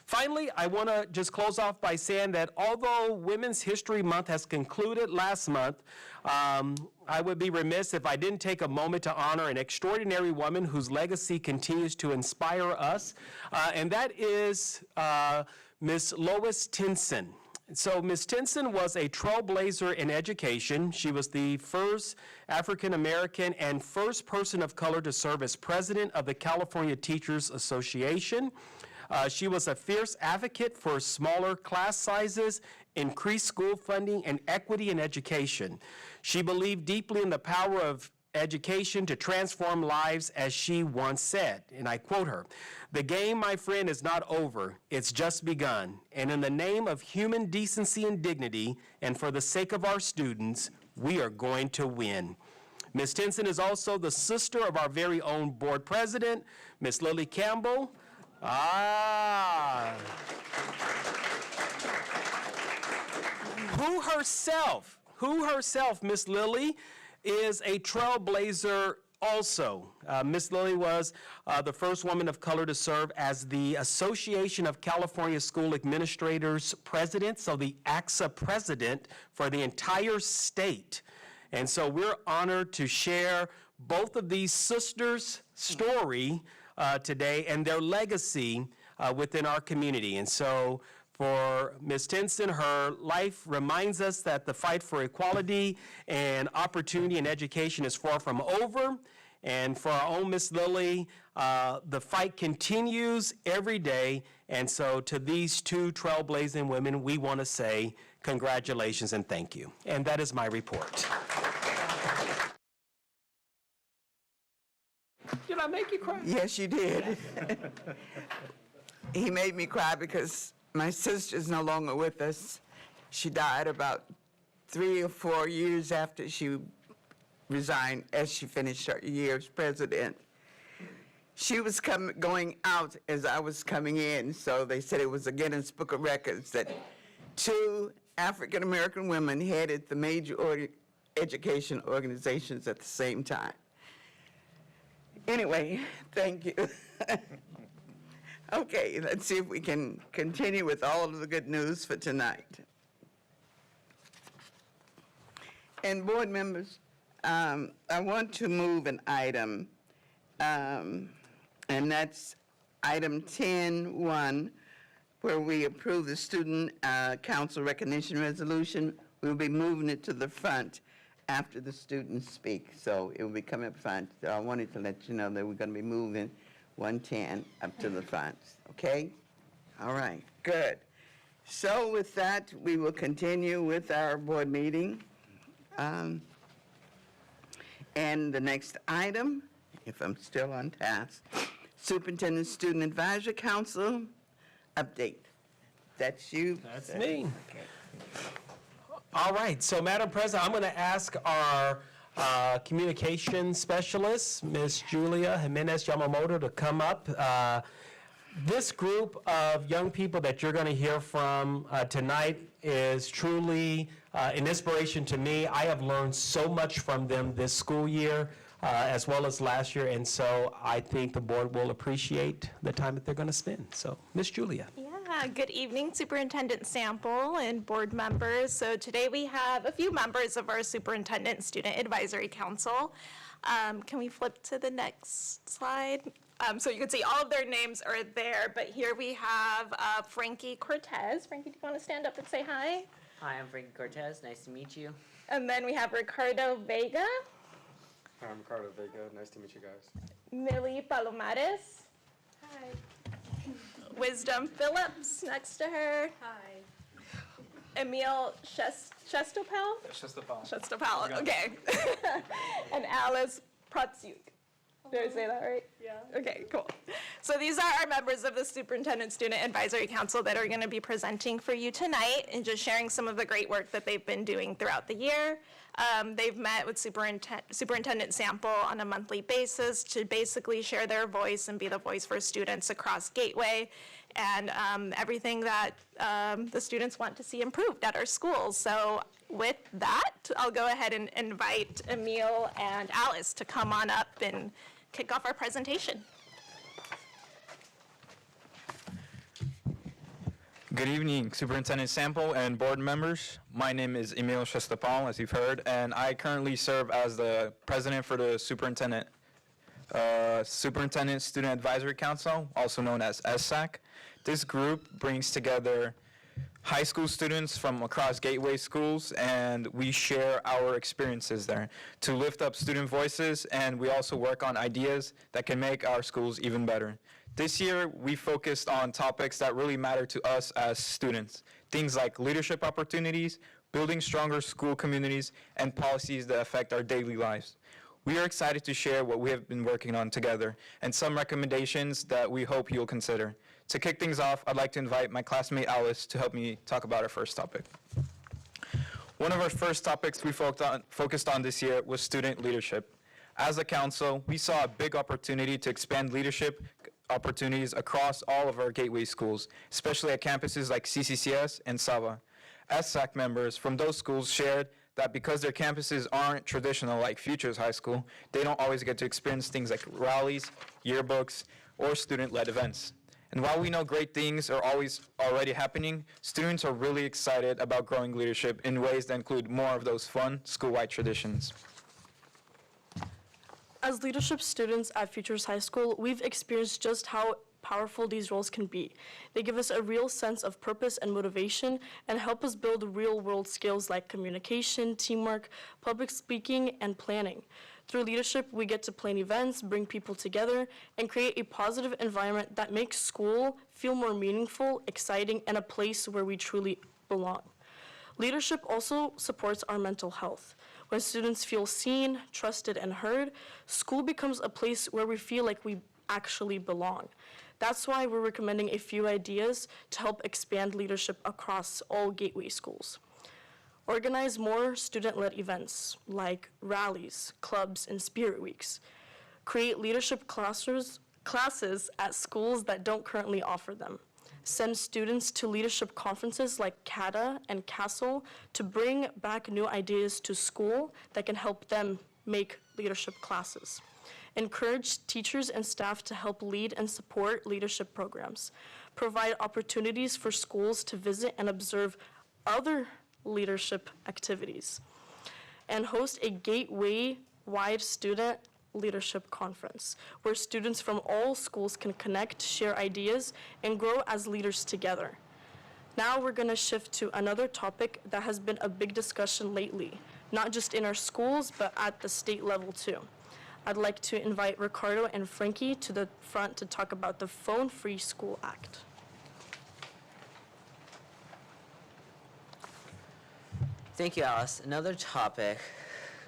Finally, I want to just close off by saying that although Women's History Month has concluded last month, I would be remiss if I didn't take a moment to honor an extraordinary woman whose legacy continues to inspire us, and that is Miss Lois Tinson. So Ms. Tinson was a trailblazer in education. She was the first African-American and first person of color to serve as president of the California Teachers Association. She was a fierce advocate for smaller class sizes, increased school funding, and equity in education. She believed deeply in the power of education to transform lives, as she once said, and I quote her, "The game, my friend, is not over. It's just begun. And in the name of human decency and dignity, and for the sake of our students, we are going to win." Ms. Tinson is also the sister of our very own board president, Ms. Lily Campbell. Who herself, Miss Lily, is a trailblazer also. Miss Lily was the first woman of color to serve as the Association of California School Administrators president, so the ACSA president for the entire state. And so we're honored to share both of these sisters' story today and their legacy within our community. And so for Ms. Tinson, her life reminds us that the fight for equality and opportunity in education is far from over. And for our own Ms. Lily, the fight continues every day. And so to these two trailblazing women, we want to say congratulations and thank you. And that is my report. Did I make you cry? Yes, you did. He made me cry because my sister's no longer with us. She died about 3 or 4 years after she resigned, as she finished her year as president. She was going out as I was coming in, so they said it was a Guinness Book of Records that 2 African-American women headed the major education organizations at the same time. Anyway, thank you. Okay, let's see if we can continue with all of the good news for tonight. And board members, I want to move an item, and that's item 10.1, where we approve the Student Council Recognition Resolution. We'll be moving it to the front after the students speak, so it will be coming up front. So I wanted to let you know that we're going to be moving 110 up to the front, okay? All right, good. So with that, we will continue with our board meeting. And the next item, if I'm still on task, Superintendent Student Advisory Council update. That's you? That's me. Okay. All right, so Madam President, I'm going to ask our communication specialist, Ms. Julia Jimenez Yamamoto, to come up. This group of young people that you're going to hear from tonight is truly an inspiration to me. I have learned so much from them this school year as well as last year, and so I think the board will appreciate the time that they're going to spend. So, Ms. Julia. Yeah, good evening, Superintendent Sample and board members. So today we have a few members of our Superintendent Student Advisory Council. Can we flip to the next slide? So you can see all of their names are there, but here we have Frankie Cortez. Frankie, do you want to stand up and say hi? Hi, I'm Frankie Cortez. Nice to meet you. And then we have Ricardo Vega. Hi, I'm Ricardo Vega. Nice to meet you guys. Millie Palomares. Hi. Wisdom Phillips next to her. Hi. Emil Shestopel? Shestopal. Shestopal, okay. And Alice Pratsuk. Did I say that right? Yeah. Okay, cool. So these are our members of the Superintendent Student Advisory Council that are going to be presenting for you tonight and just sharing some of the great work that they've been doing throughout the year. They've met with Superintendent Sample on a monthly basis to basically share their voice and be the voice for students across Gateway and everything that the students want to see improved at our schools. So with that, I'll go ahead and invite Emil and Alice to come on up and kick off our presentation. Good evening, Superintendent Sample and board members. My name is Emil Shestapal, as you've heard, and I currently serve as the president for the Superintendent Student Advisory Council, also known as SSAC. This group brings together high school students from across Gateway schools, and we share our experiences there to lift up student voices, and we also work on ideas that can make our schools even better. This year, we focused on topics that really matter to us as students, things like leadership opportunities, building stronger school communities, and policies that affect our daily lives. We are excited to share what we have been working on together and some recommendations that we hope you'll consider. To kick things off, I'd like to invite my classmate Alice to help me talk about our first topic. One of our first topics we focused on this year was student leadership. As a council, we saw a big opportunity to expand leadership opportunities across all of our Gateway schools, especially at campuses like CCCS and Sava. As SAC members from those schools shared that because their campuses aren't traditional like Futures High School, they don't always get to experience things like rallies, yearbooks, or student-led events. And while we know great things are already happening, students are really excited about growing leadership in ways that include more of those fun school-wide traditions. As leadership students at Futures High School, we've experienced just how powerful these roles can be. They give us a real sense of purpose and motivation and help us build real-world skills like communication, teamwork, public speaking, and planning. Through leadership, we get to plan events, bring people together, and create a positive environment that makes school feel more meaningful, exciting, and a place where we truly belong. Leadership also supports our mental health. When students feel seen, trusted, and heard, school becomes a place where we feel like we actually belong. That's why we're recommending a few ideas to help expand leadership across all Gateway schools. Organize more student-led events like rallies, clubs, and spirit weeks. Create leadership classes at schools that don't currently offer them. Send students to leadership conferences like CATA and CASTLE to bring back new ideas to school that can help them make leadership classes. Encourage teachers and staff to help lead and support leadership programs. Provide opportunities for schools to visit and observe other leadership activities. And host a Gateway-wide student leadership conference where students from all schools can connect, share ideas, and grow as leaders together. Now we're going to shift to another topic that has been a big discussion lately, not just in our schools, but at the state level too. I'd like to invite Ricardo and Frankie to the front to talk about the Phone Free School Act. Thank you, Alice. Another topic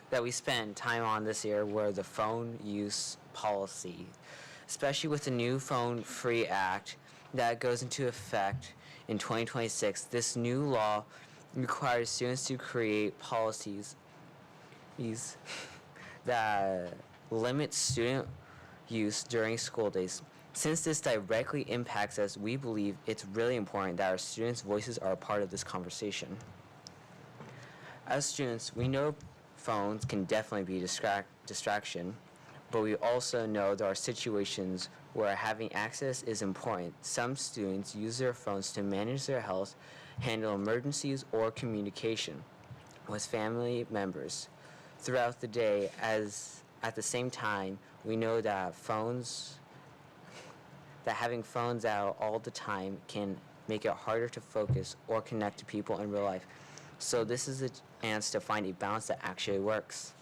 that we spent time on this year were the phone use policy, especially with the new Phone Free Act that goes into effect in 2026. This new law requires students to create policies that limit student use during school days. Since this directly impacts us, we believe it's really important that our students' voices are a part of this conversation. As students, we know phones can definitely be distraction, but we also know there are situations where having access is important. Some students use their phones to manage their health, handle emergencies, or communication with family members throughout the day. As at the same time, we know that having phones out all the time can make it harder to focus or connect to people in real life. So this is a chance to find a balance that actually works.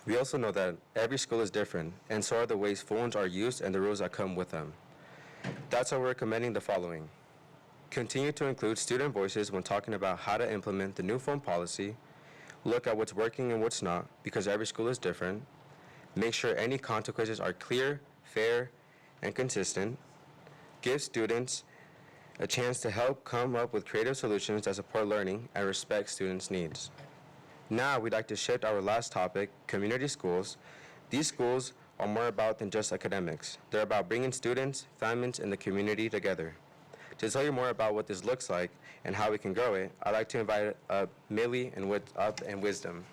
We also know that every school is different, and so are the ways phones are used and the rules that come with them. That's why we're recommending the following. Continue to include student voices when talking about how to implement the new phone policy. Look at what's working and what's not, because every school is different. Make sure any consequences are clear, fair, and consistent. Give students a chance to help come up with creative solutions that support learning and respect students' needs. Now we'd like to shift our last topic, community schools. These schools are more about than just academics. They're about bringing students, families, and the community together. To tell you more about what this looks like and how we can grow it, I'd like to invite Millie and Wisdom.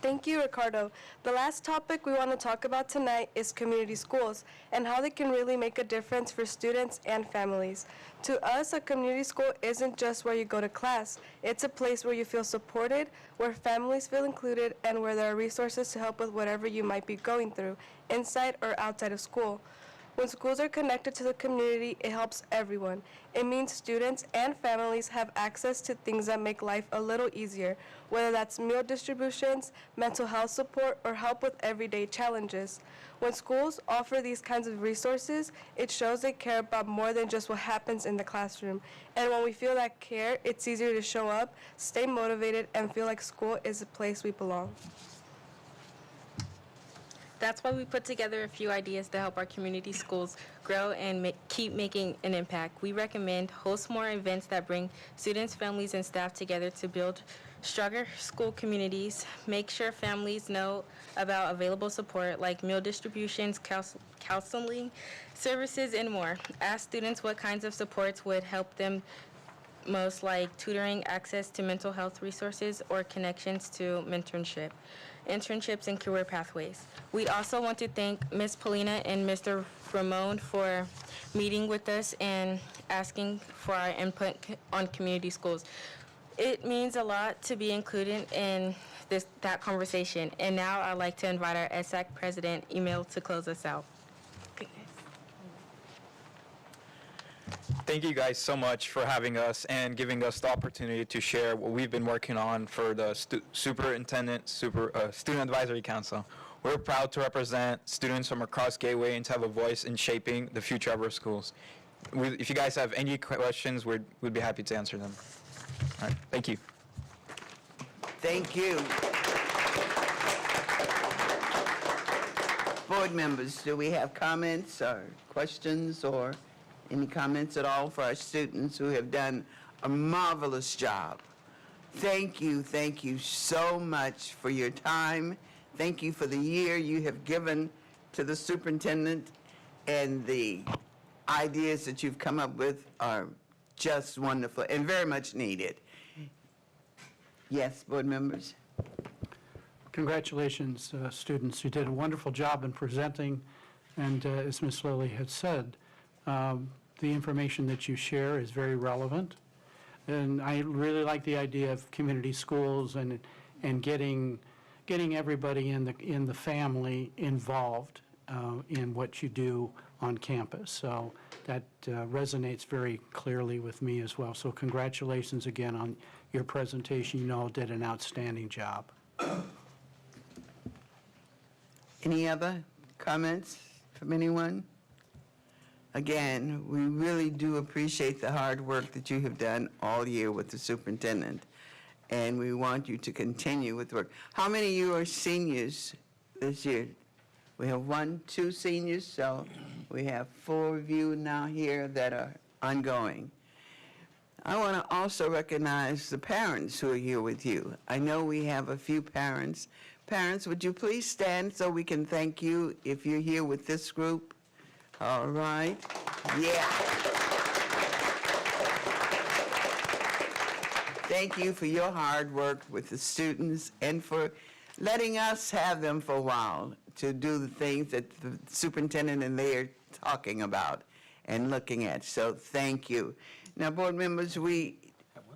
Thank you, Ricardo. The last topic we want to talk about tonight is community schools and how they can really make a difference for students and families. To us, a community school isn't just where you go to class. It's a place where you feel supported, where families feel included, and where there are resources to help with whatever you might be going through, inside or outside of school. When schools are connected to the community, it helps everyone. It means students and families have access to things that make life a little easier, whether that's meal distributions, mental health support, or help with everyday challenges. When schools offer these kinds of resources, it shows they care about more than just what happens in the classroom. And when we feel that care, it's easier to show up, stay motivated, and feel like school is a place we belong. That's why we put together a few ideas to help our community schools grow and keep making an impact. We recommend host more events that bring students, families, and staff together to build stronger school communities, make sure families know about available support like meal distributions, counseling services, and more. Ask students what kinds of supports would help them most, like tutoring, access to mental health resources, or connections to internships and career pathways. We'd also want to thank Ms. Polina and Mr. Ramon for meeting with us and asking for our input on community schools. It means a lot to be included in that conversation. And now I'd like to invite our ESSAC president, Emil, to close us out. Thank you guys so much for having us and giving us the opportunity to share what we've been working on for the Student Advisory Council. We're proud to represent students from across Gateway and to have a voice in shaping the future of our schools. If you guys have any questions, we'd be happy to answer them. All right, thank you. Thank you. Board members, do we have comments or questions or any comments at all for our students who have done a marvelous job? Thank you so much for your time. Thank you for the year you have given to the superintendent, and the ideas that you've come up with are just wonderful and very much needed. Yes, board members? Congratulations, students. You did a wonderful job in presenting, and as Ms. Lilly had said, the information that you share is very relevant. And I really like the idea of community schools and getting everybody in the family involved in what you do on campus. So that resonates very clearly with me as well. So congratulations again on your presentation. You all did an outstanding job. Any other comments from anyone? Again, we really do appreciate the hard work that you have done all year with the superintendent, and we want you to continue with work. How many of you are seniors this year? We have 2 seniors, so we have 4 of you now here that are ongoing. I want to also recognize the parents who are here with you. I know we have a few parents. Parents, would you please stand so we can thank you if you're here with this group? All right. Yeah. Thank you for your hard work with the students and for letting us have them for a while to do the things that the superintendent and they are talking about and looking at. So thank you. Now, board members,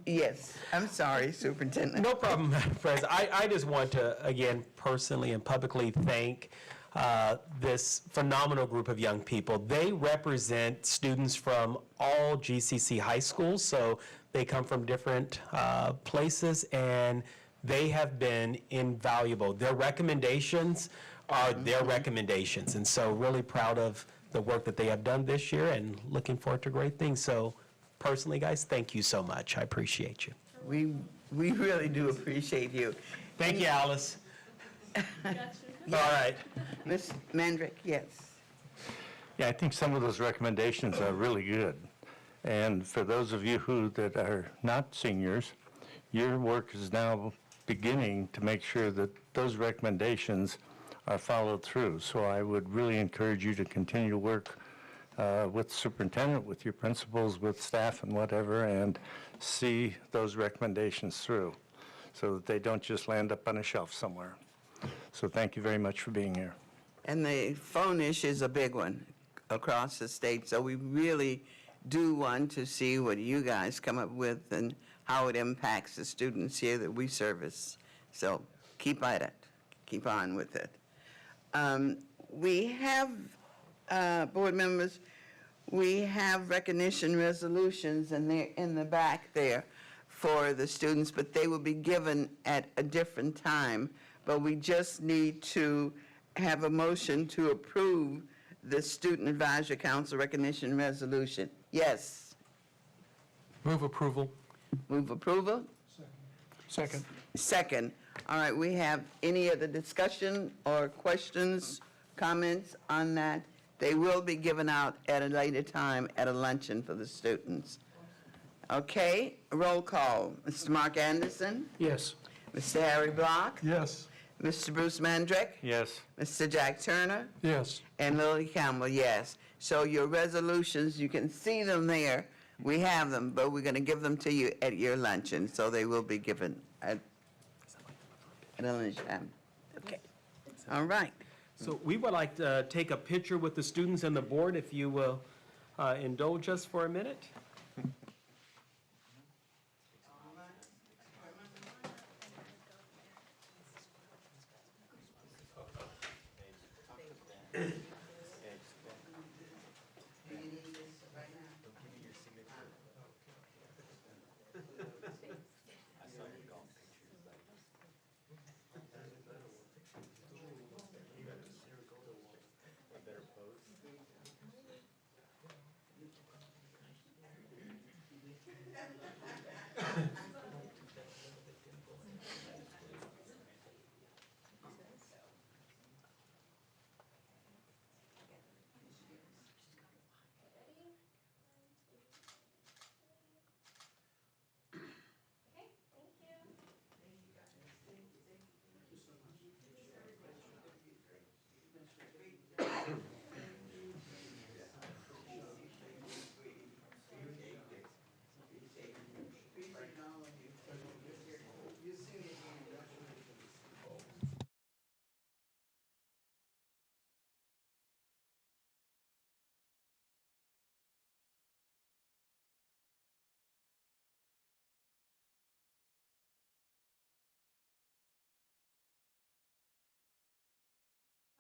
yes, I'm sorry, Superintendent. No problem, Madam President. I just want to, again, personally and publicly thank this phenomenal group of young people. They represent students from all GCC high schools, so they come from different places, and they have been invaluable. Their recommendations are their recommendations, and so really proud of the work that they have done this year and looking forward to great things. So personally, guys, thank you so much. I appreciate you. We really do appreciate you. Thank you, Alice. All right. Ms. Mandrick, yes. Yeah, I think some of those recommendations are really good. And for those of you that are not seniors, your work is now beginning to make sure that those recommendations are followed through. So I would really encourage you to continue to work with the superintendent, with your principals, with staff and whatever, and see those recommendations through so that they don't just land up on a shelf somewhere. So thank you very much for being here. And the phone issue is a big one across the state, so we really do want to see what you guys come up with and how it impacts the students here that we service. So keep at it. Keep on with it. We have, board members, we have recognition resolutions in the back there for the students, but they will be given at a different time. But we just need to have a motion to approve the Student Advisory Council recognition resolution. Yes. Move approval. Move approval? Second. Second. All right, we have any other discussion or questions, comments on that? They will be given out at a later time at a luncheon for the students. Okay, roll call. Mr. Mark Anderson? Yes. Mr. Harry Block? Yes. Mr. Bruce Mandrick? Yes. Mr. Jack Turner? Yes. And Lily Campbell, yes. So your resolutions, you can see them there. We have them, but we're going to give them to you at your luncheon, so they will be given at a luncheon. Okay. All right. So we would like to take a picture with the students and the board, if you will indulge us for a minute.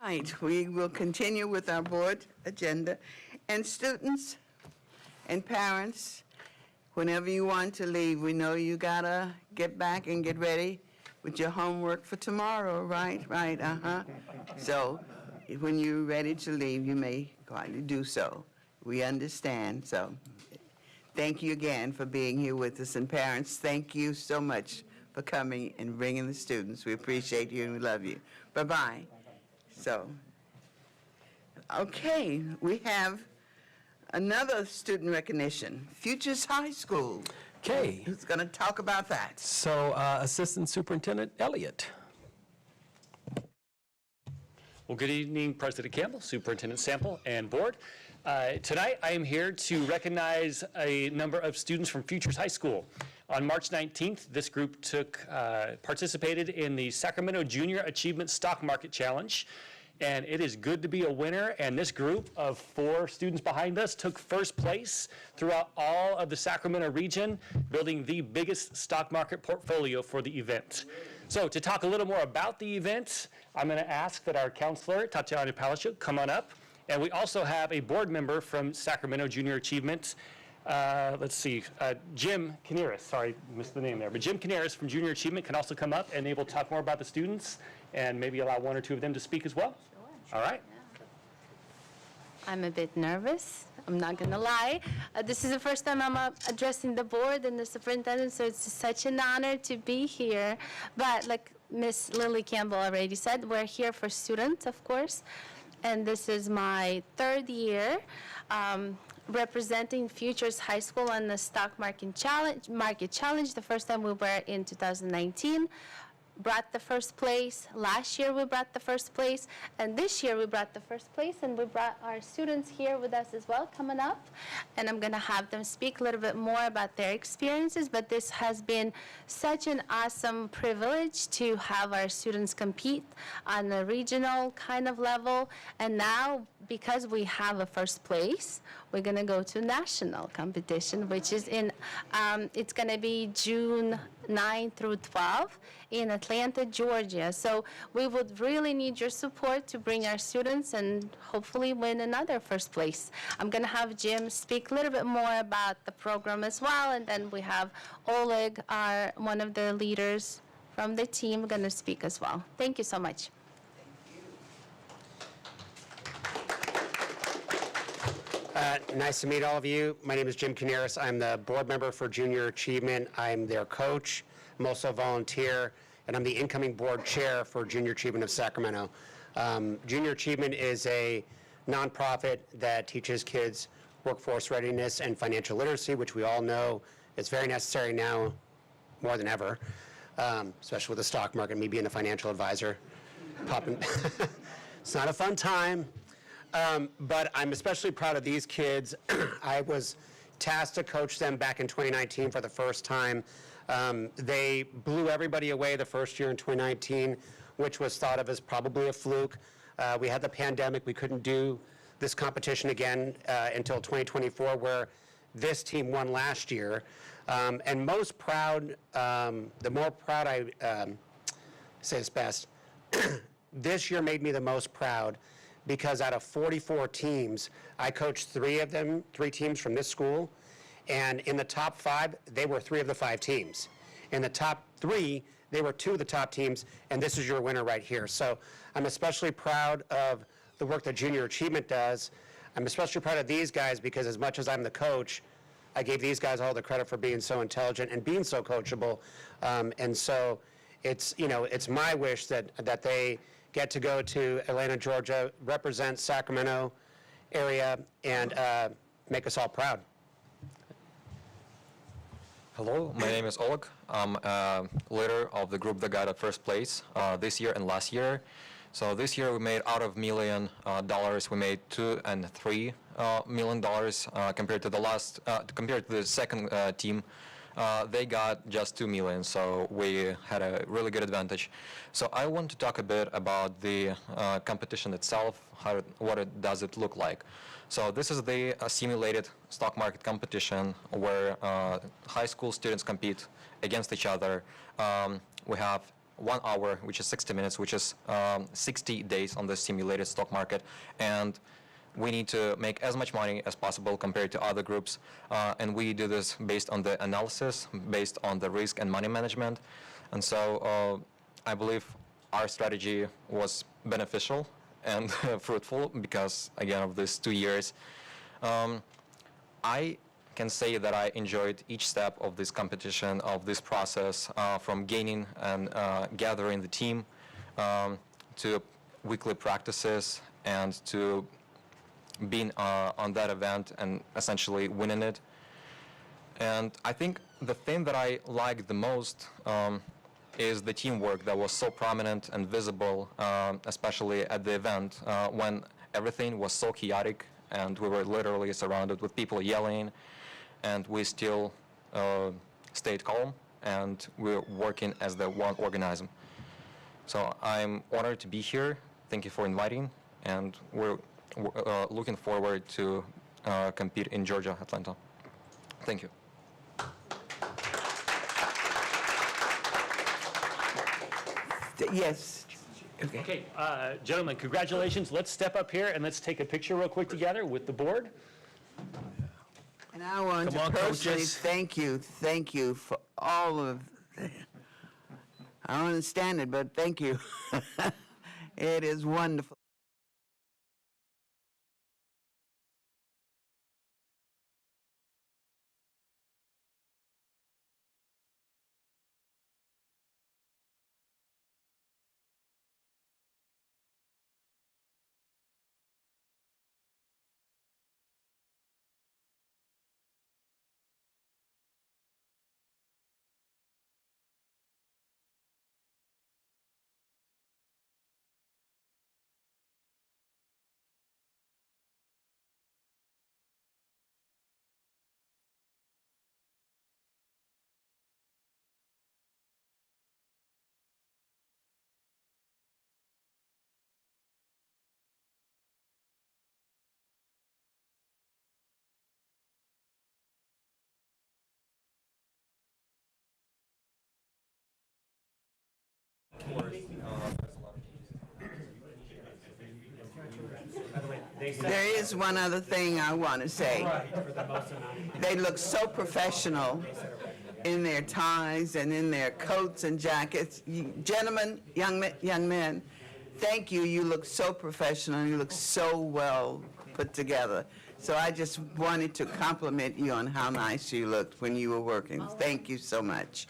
Right, we will continue with our board agenda. And students and parents, whenever you want to leave, we know you gotta get back and get ready with your homework for tomorrow, right? Right, So when you're ready to leave, you may quietly do so. We understand, so thank you again for being here with us. And parents, thank you so much for coming and bringing the students. We appreciate you and we love you. Bye-bye. So, okay, we have another student recognition, Futures High School. Okay, Who's going to talk about that? so Assistant Superintendent Elliott. Well, good evening, President Campbell, Superintendent Sample, and board. Tonight, I am here to recognize a number of students from Futures High School. On March 19th, this group participated in the Sacramento Junior Achievement Stock Market Challenge, and it is good to be a winner. And this group of 4 students behind us took first place throughout all of the Sacramento region, building the biggest stock market portfolio for the event. So to talk a little more about the event, I'm going to ask that our counselor, Tatiana Palashuk, come on up. And we also have a board member from Sacramento Junior Achievement. Jim Canaris, sorry, missed the name there. But Jim Canaris from Junior Achievement can also come up and they will talk more about the students and maybe allow 1 or 2 of them to speak as well. All right. I'm a bit nervous. I'm not going to lie. This is the first time I'm addressing the board and the superintendent, so it's such an honor to be here. But like Miss Lily Campbell already said, we're here for students, of course. And this is my 3rd year representing Futures High School on the Stock Market Challenge. The first time we were in 2019. brought the first place. Last year we brought the first place, and this year we brought the first place, and we brought our students here with us as well coming up. And I'm going to have them speak a little bit more about their experiences, but this has been such an awesome privilege to have our students compete on a regional kind of level. And now, because we have a first place, we're going to go to national competition, which is it's going to be June 9 through 12 in Atlanta, Georgia. So we would really need your support to bring our students and hopefully win another first place. I'm going to have Jim speak a little bit more about the program as well, and then we have Oleg, one of the leaders from the team, going to speak as well. Thank you so much. Nice to meet all of you. My name is Jim Canaris. I'm the board member for Junior Achievement. I'm their coach. I'm also a volunteer, and I'm the incoming board chair for Junior Achievement of Sacramento. Junior Achievement is a nonprofit that teaches kids workforce readiness and financial literacy, which we all know is very necessary now more than ever, especially with the stock market, me being a financial advisor. It's not a fun time. But I'm especially proud of these kids. I was tasked to coach them back in 2019 for the first time. They blew everybody away the first year in 2019, which was thought of as probably a fluke. We had the pandemic. We couldn't do this competition again until 2024, where this team won last year. And most proud, the more proud I say this best, this year made me the most proud, because out of 44 teams, I coached three teams from this school, and in the top 5, they were 3 of the 5 teams. In the top 3, they were 2 of the top teams, and this is your winner right here. So I'm especially proud of the work that Junior Achievement does. I'm especially proud of these guys because as much as I'm the coach, I gave these guys all the credit for being so intelligent and being so coachable. And so it's my wish that they get to go to Atlanta, Georgia, represent Sacramento area, and make us all proud. Hello, my name is Oleg. I'm leader of the group that got at first place this year and last year. So this year we made out of $1 million, we made $2 and $3 million compared to the second team. They got just $2 million, so we had a really good advantage. So I want to talk a bit about the competition itself, what does it look like. So this is the simulated stock market competition where high school students compete against each other. We have 1 hour, which is 60 minutes, which is 60 days on the simulated stock market, and we need to make as much money as possible compared to other groups, and we do this based on the analysis, based on the risk and money management. And so I believe our strategy was beneficial and fruitful because, again, of these 2 years. I can say that I enjoyed each step of this competition, of this process, from gaining and gathering the team to weekly practices and to being on that event and essentially winning it. And I think the thing that I liked the most is the teamwork that was so prominent and visible, especially at the event when everything was so chaotic and we were literally surrounded with people yelling, and we still stayed calm and we're working as the one organism. So I'm honored to be here. Thank you for inviting, and we're looking forward to compete in Georgia, Atlanta. Thank you. Yes. Okay, gentlemen, congratulations. Let's step up here and let's take a picture real quick together with the board. And I want Come to on, personally coaches. thank you for all of, I don't understand it, but thank you. It is wonderful. There is one other thing I want to say. They look so professional in their ties and in their coats and jackets. Gentlemen, young men, thank you. You look so professional. You look so well put together. So I just wanted to compliment you on how nice you looked when you were working. Thank you so much.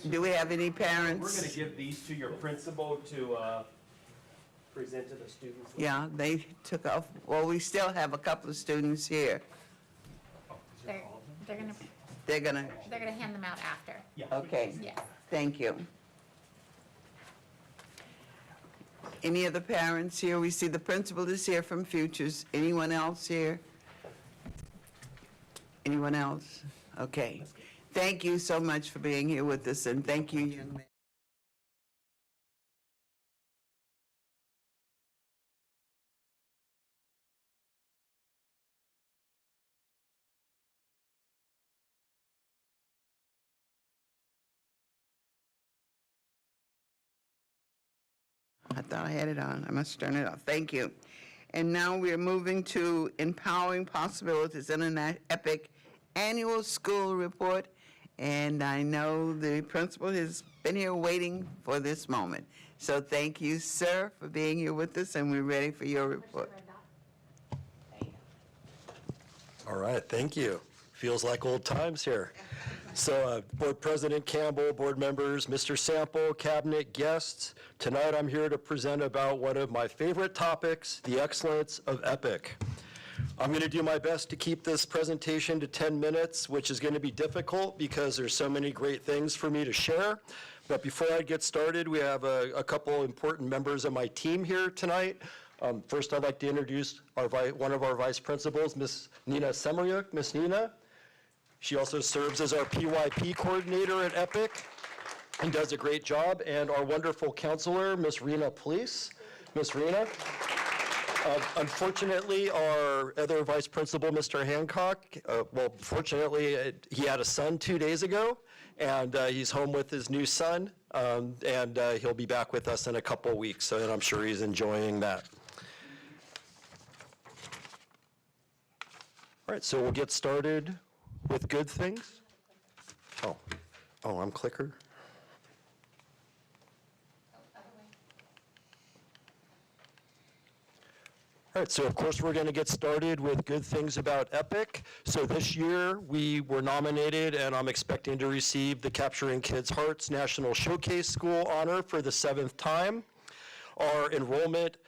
Do we have any parents? We're going to give these to your principal to present to the students. Yeah, they took off. Well, we still have a couple of students here. They're gonna They're gonna, hand them out after. okay. Yes. Thank you. Any other parents here? We see the principal is here from Futures. Anyone else here? Anyone else? Okay. Thank you so much for being here with us, and thank you, young man. I thought I had it on. I must turn it off. Thank you. And now we're moving to Empowering Possibilities in an EPIC Annual School Report. And I know the principal has been here waiting for this moment. So thank you, sir, for being here with us, and we're ready for your report. All right, thank you. Feels like old times here. So Board President Campbell, board members, Mr. Sample, cabinet guests, tonight I'm here to present about one of my favorite topics, the excellence of EPIC. I'm going to do my best to keep this presentation to 10 minutes, which is going to be difficult because there's so many great things for me to share. But before I get started, we have a couple important members of my team here tonight. First, I'd like to introduce one of our vice principals, Ms. Nina Semeriuk. Ms. Nina. She also serves as our PYP coordinator at EPIC and does a great job. And our wonderful counselor, Ms. Rena Police. Ms. Rena. Unfortunately, our other vice principal, Mr. Hancock, fortunately, he had a son 2 days ago, and he's home with his new son, and he'll be back with us in a couple weeks, and I'm sure he's enjoying that. All right, so we'll get started with good things. Oh, I'm clicker. All right, so of course we're going to get started with good things about EPIC. So this year we were nominated, and I'm expecting to receive the Capturing Kids' Hearts National Showcase School honor for the 7th time. Our enrollment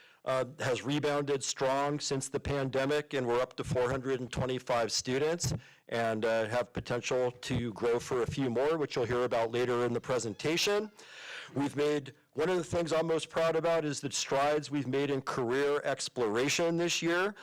has rebounded strong since the pandemic, and we're up to 425 students and have potential to grow for a few more, which you'll hear about later in the presentation. One of the things I'm most proud about is the strides we've made in career exploration this year,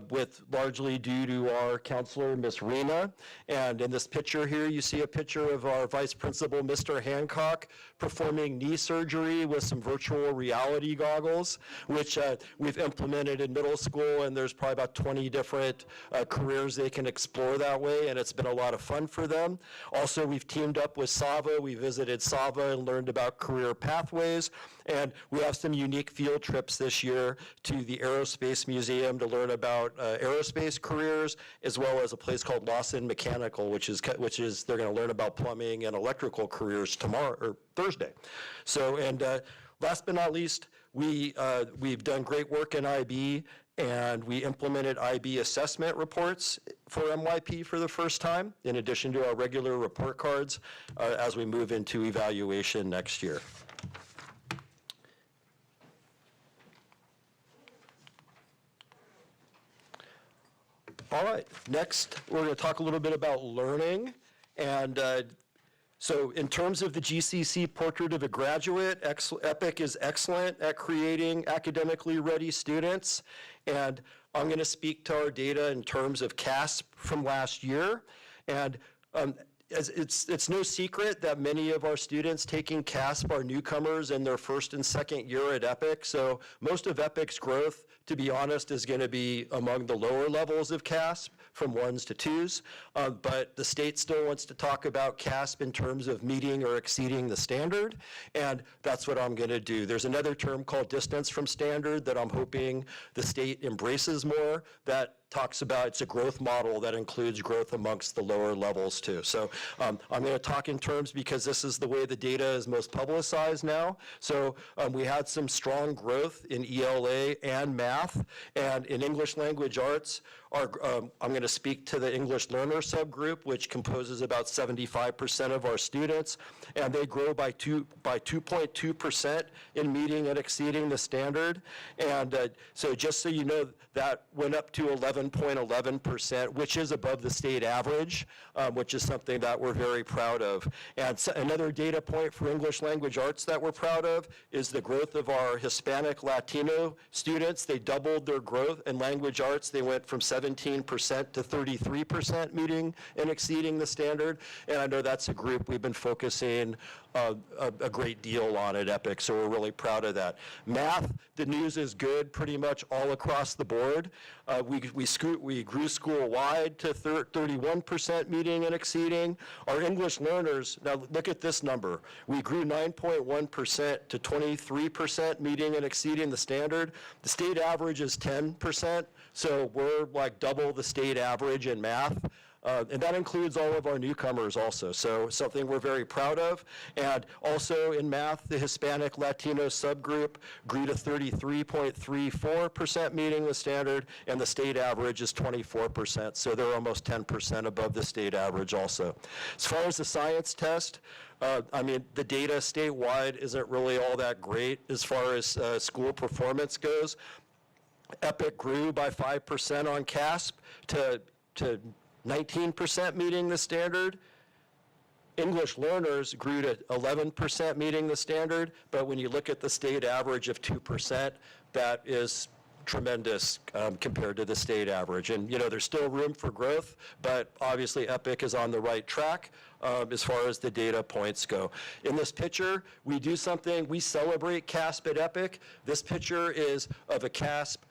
with largely due to our counselor, Ms. Rena. And in this picture here, you see a picture of our vice principal, Mr. Hancock, performing knee surgery with some virtual reality goggles, which we've implemented in middle school, and there's probably about 20 different careers they can explore that way, and it's been a lot of fun for them. Also, we've teamed up with SAVA. We visited SAVA and learned about career pathways. And we have some unique field trips this year to the Aerospace Museum to learn about aerospace careers, as well as a place called Lawson Mechanical, which is they're going to learn about plumbing and electrical careers tomorrow or Thursday. So, and last but not least, we've done great work in IB, and we implemented IB assessment reports for MYP for the first time, in addition to our regular report cards, as we move into evaluation next year. All right, next we're going to talk a little bit about learning. And so in terms of the GCC Portrait of a Graduate, EPIC is excellent at creating academically ready students. And I'm going to speak to our data in terms of CASP from last year. And it's no secret that many of our students taking CASP are newcomers in their first and second year at EPIC. So most of EPIC's growth to be honest, is going to be among the lower levels of CASP, from 1s to 2s, but the state still wants to talk about CASP in terms of meeting or exceeding the standard, and that's what I'm going to do. There's another term called distance from standard that I'm hoping the state embraces more, that talks about, it's a growth model that includes growth amongst the lower levels too. So I'm going to talk in terms because this is the way the data is most publicized now. So we had some strong growth in ELA and math, and in English language arts, I'm going to speak to the English learner subgroup, which composes about 75% of our students, and they grow by 2.2% in meeting and exceeding the standard. And so just so you know, that went up to 11.11%, which is above the state average, which is something that we're very proud of. And so another data point for English language arts that we're proud of is the growth of our Hispanic Latino students. They doubled their growth in language arts. They went from 17% to 33% meeting and exceeding the standard. And I know that's a group we've been focusing a great deal on at EPIC, so we're really proud of that. Math, the news is good pretty much all across the board. We grew school-wide to 31% meeting and exceeding. Our English learners, now look at this number. We grew 9.1% to 23% meeting and exceeding the standard. The state average is 10%, so we're like double the state average in math. And that includes all of our newcomers also, so something we're very proud of. And also in math, the Hispanic Latino subgroup grew to 33.34% meeting the standard, and the state average is 24%, so they're almost 10% above the state average also. As far as the science test, I mean, the data statewide isn't really all that great as far as school performance goes. EPIC grew by 5% on CASP to 19% meeting the standard. English learners grew to 11% meeting the standard, but when you look at the state average of 2%, that is tremendous compared to the state average. And you know, there's still room for growth, but obviously EPIC is on the right track as far as the data points go. In this picture, we do something, we celebrate CASP at EPIC. This picture is of a CASP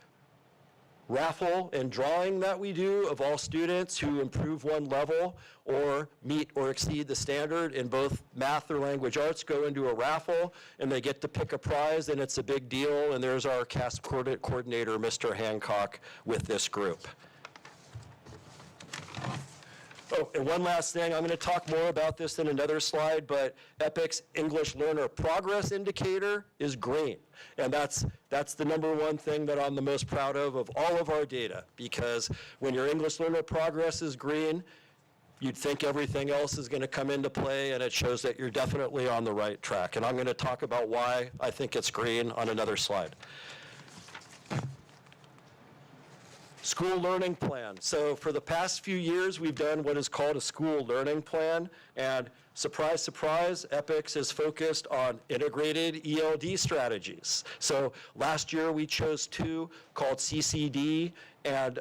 raffle and drawing that we do of all students who improve one level or meet or exceed the standard in both math or language arts go into a raffle, and they get to pick a prize, and it's a big deal. And there's our CASP coordinator, Mr. Hancock, with this group. Oh, and one last thing, I'm going to talk more about this in another slide, but EPIC's English Learner Progress Indicator is green. And that's the #1 thing that I'm the most proud of all of our data, because when your English Learner Progress is green, you'd think everything else is going to come into play, and it shows that you're definitely on the right track. And I'm going to talk about why I think it's green on another slide. School learning plan. So for the past few years, we've done what is called a school learning plan, and surprise, surprise, EPIC is focused on integrated ELD strategies. So last year we chose 2 called CCD, and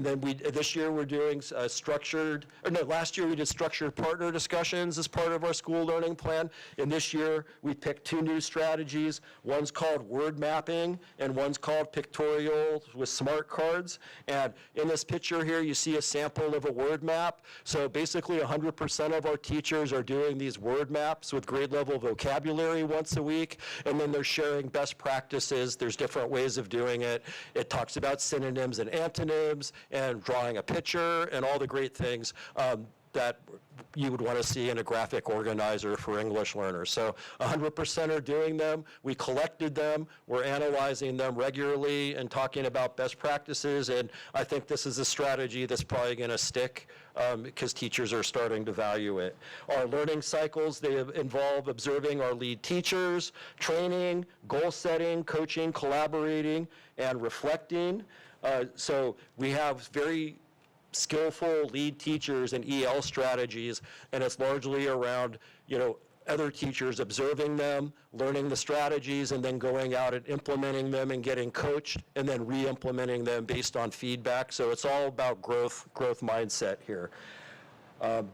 then this year we're doing last year we did structured partner discussions as part of our school learning plan. And this year we picked 2 new strategies. One's called word mapping and one's called pictorial with smart cards. And in this picture here, you see a sample of a word map. So basically 100% of our teachers are doing these word maps with grade level vocabulary once a week. And then they're sharing best practices. There's different ways of doing it. It talks about synonyms and antonyms, and drawing a picture, and all the great things that you would want to see in a graphic organizer for English learners. So 100% are doing them. We collected them. We're analyzing them regularly and talking about best practices, and I think this is a strategy that's probably going to stick because teachers are starting to value it. Our learning cycles, they involve observing our lead teachers, training, goal setting, coaching, collaborating, and reflecting. So we have very skillful lead teachers and EL strategies, and it's largely around, other teachers observing them, learning the strategies, and then going out and implementing them and getting coached, and then re-implementing them based on feedback. So it's all about growth mindset here. And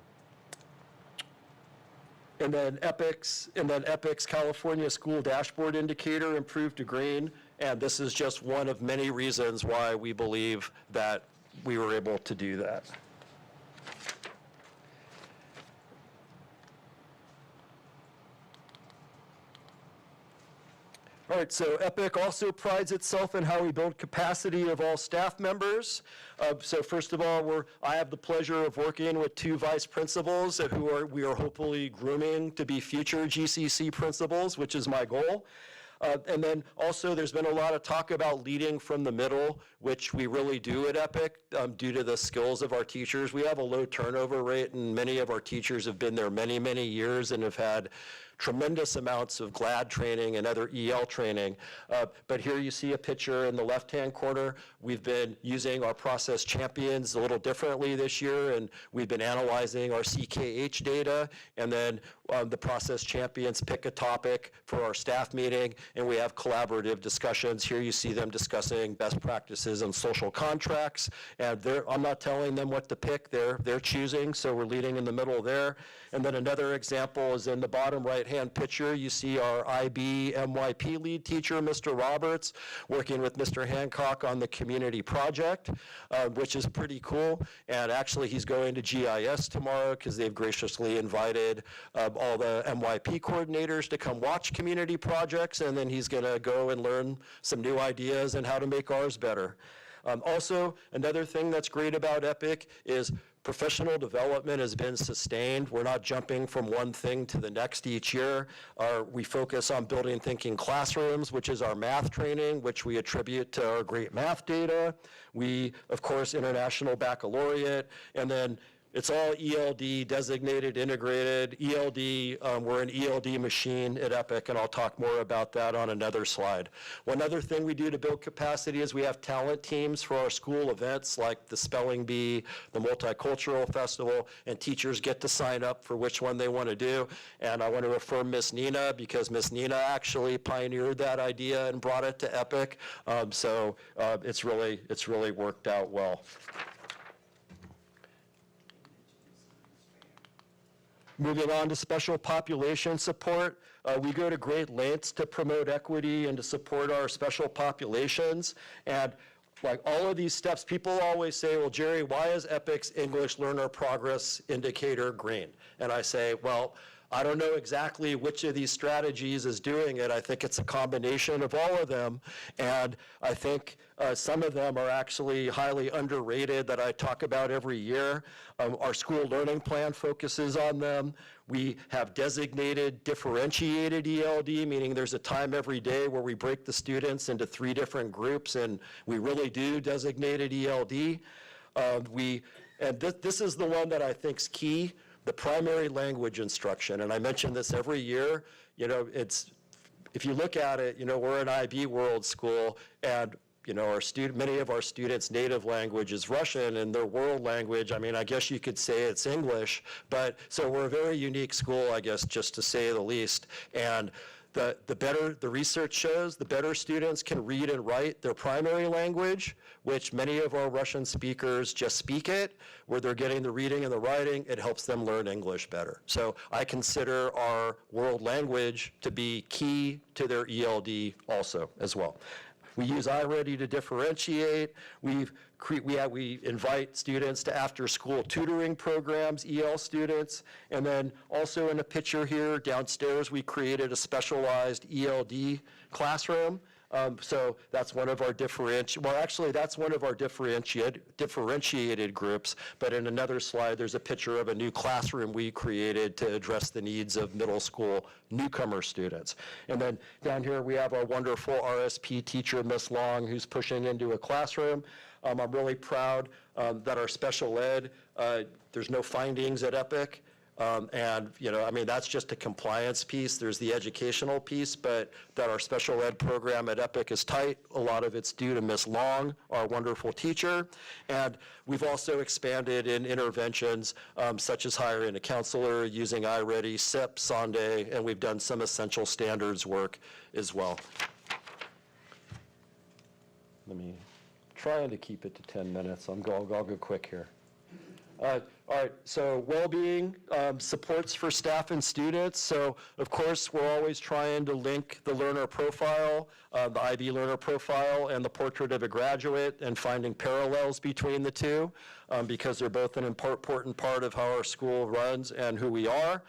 then EPIC's California School Dashboard Indicator improved to green And this is just one of many reasons why we believe that we were able to do that. All right, so EPIC also prides itself in how we build capacity of all staff members. So first of all, I have the pleasure of working with 2 vice principals who we are hopefully grooming to be future GCC principals, which is my goal. And then also there's been a lot of talk about leading from the middle, which we really do at EPIC due to the skills of our teachers. We have a low turnover rate, and many of our teachers have been there many, many years and have had tremendous amounts of GLAD training and other EL training. But here you see a picture in the left-hand corner. We've been using our process champions a little differently this year, and we've been analyzing our CKH data, and then the process champions pick a topic for our staff meeting, and we have collaborative discussions. Here you see them discussing best practices and social contracts, and I'm not telling them what to pick, they're choosing, so we're leading in the middle there. And then another example is in the bottom right-hand picture. You see our IB MYP lead teacher, Mr. Roberts, working with Mr. Hancock on the community project, which is pretty cool. And actually, he's going to GIS tomorrow because they've graciously invited all the MYP coordinators to come watch community projects, and then he's going to go and learn some new ideas and how to make ours better. Also, another thing that's great about EPIC is professional development has been sustained. We're not jumping from one thing to the next each year. We focus on building thinking classrooms, which is our math training, which we attribute to our great math data. We, of course, International Baccalaureate, and then it's all ELD, designated, integrated. ELD, we're an ELD machine at EPIC, and I'll talk more about that on another slide. One other thing we do to build capacity is we have talent teams for our school events, like the Spelling Bee, the Multicultural Festival, and teachers get to sign up for which one they want to do. And I want to affirm Miss Nina, because Miss Nina actually pioneered that idea and brought it to EPIC. So it's really worked out well. Moving on to special population support, we go to great lengths to promote equity and to support our special populations. And like all of these steps, people always say, well, Jerry, why is EPIC's English Learner Progress Indicator green? And I say, well, I don't know exactly which of these strategies is doing it. I think it's a combination of all of them. And I think some of them are actually highly underrated that I talk about every year. Our school learning plan focuses on them. We have designated differentiated ELD, meaning there's a time every day where we break the students into 3 different groups, and we really do designated ELD. This is the one that I think is key. The primary language instruction, and I mention this every year, if you look at it, we're an IB world school, and many of our students' native language is Russian, and their world language, I guess you could say it's English, but so we're a very unique school, I guess, just to say the least. And the better the research shows, the better students can read and write their primary language, which many of our Russian speakers just speak it, where they're getting the reading and the writing, it helps them learn English better. So I consider our world language to be key to their ELD also as well. We use iReady to differentiate. We invite students to after-school tutoring programs, EL students, and then also in a picture here downstairs, we created a specialized ELD classroom. So that's one of our that's one of our differentiated groups, but in another slide, there's a picture of a new classroom we created to address the needs of middle school newcomer students. And then down here, we have our wonderful RSP teacher, Miss Long, who's pushing into a classroom. I'm really proud that our special ed, there's no findings at EPIC. That's just a compliance piece. There's the educational piece, but that our special ed program at EPIC is tight. A lot of it's due to Miss Long, our wonderful teacher. And we've also expanded in interventions such as hiring a counselor, using iReady, SIP, Sonde, and we've done some essential standards work as well. Trying to keep it to 10 minutes. I'll go quick here. All right, so well-being, supports for staff and students. So, of course, we're always trying to link the learner profile, the IB learner profile, and the portrait of a graduate, and finding parallels between the two, because they're both an important part of how our school runs and who we are.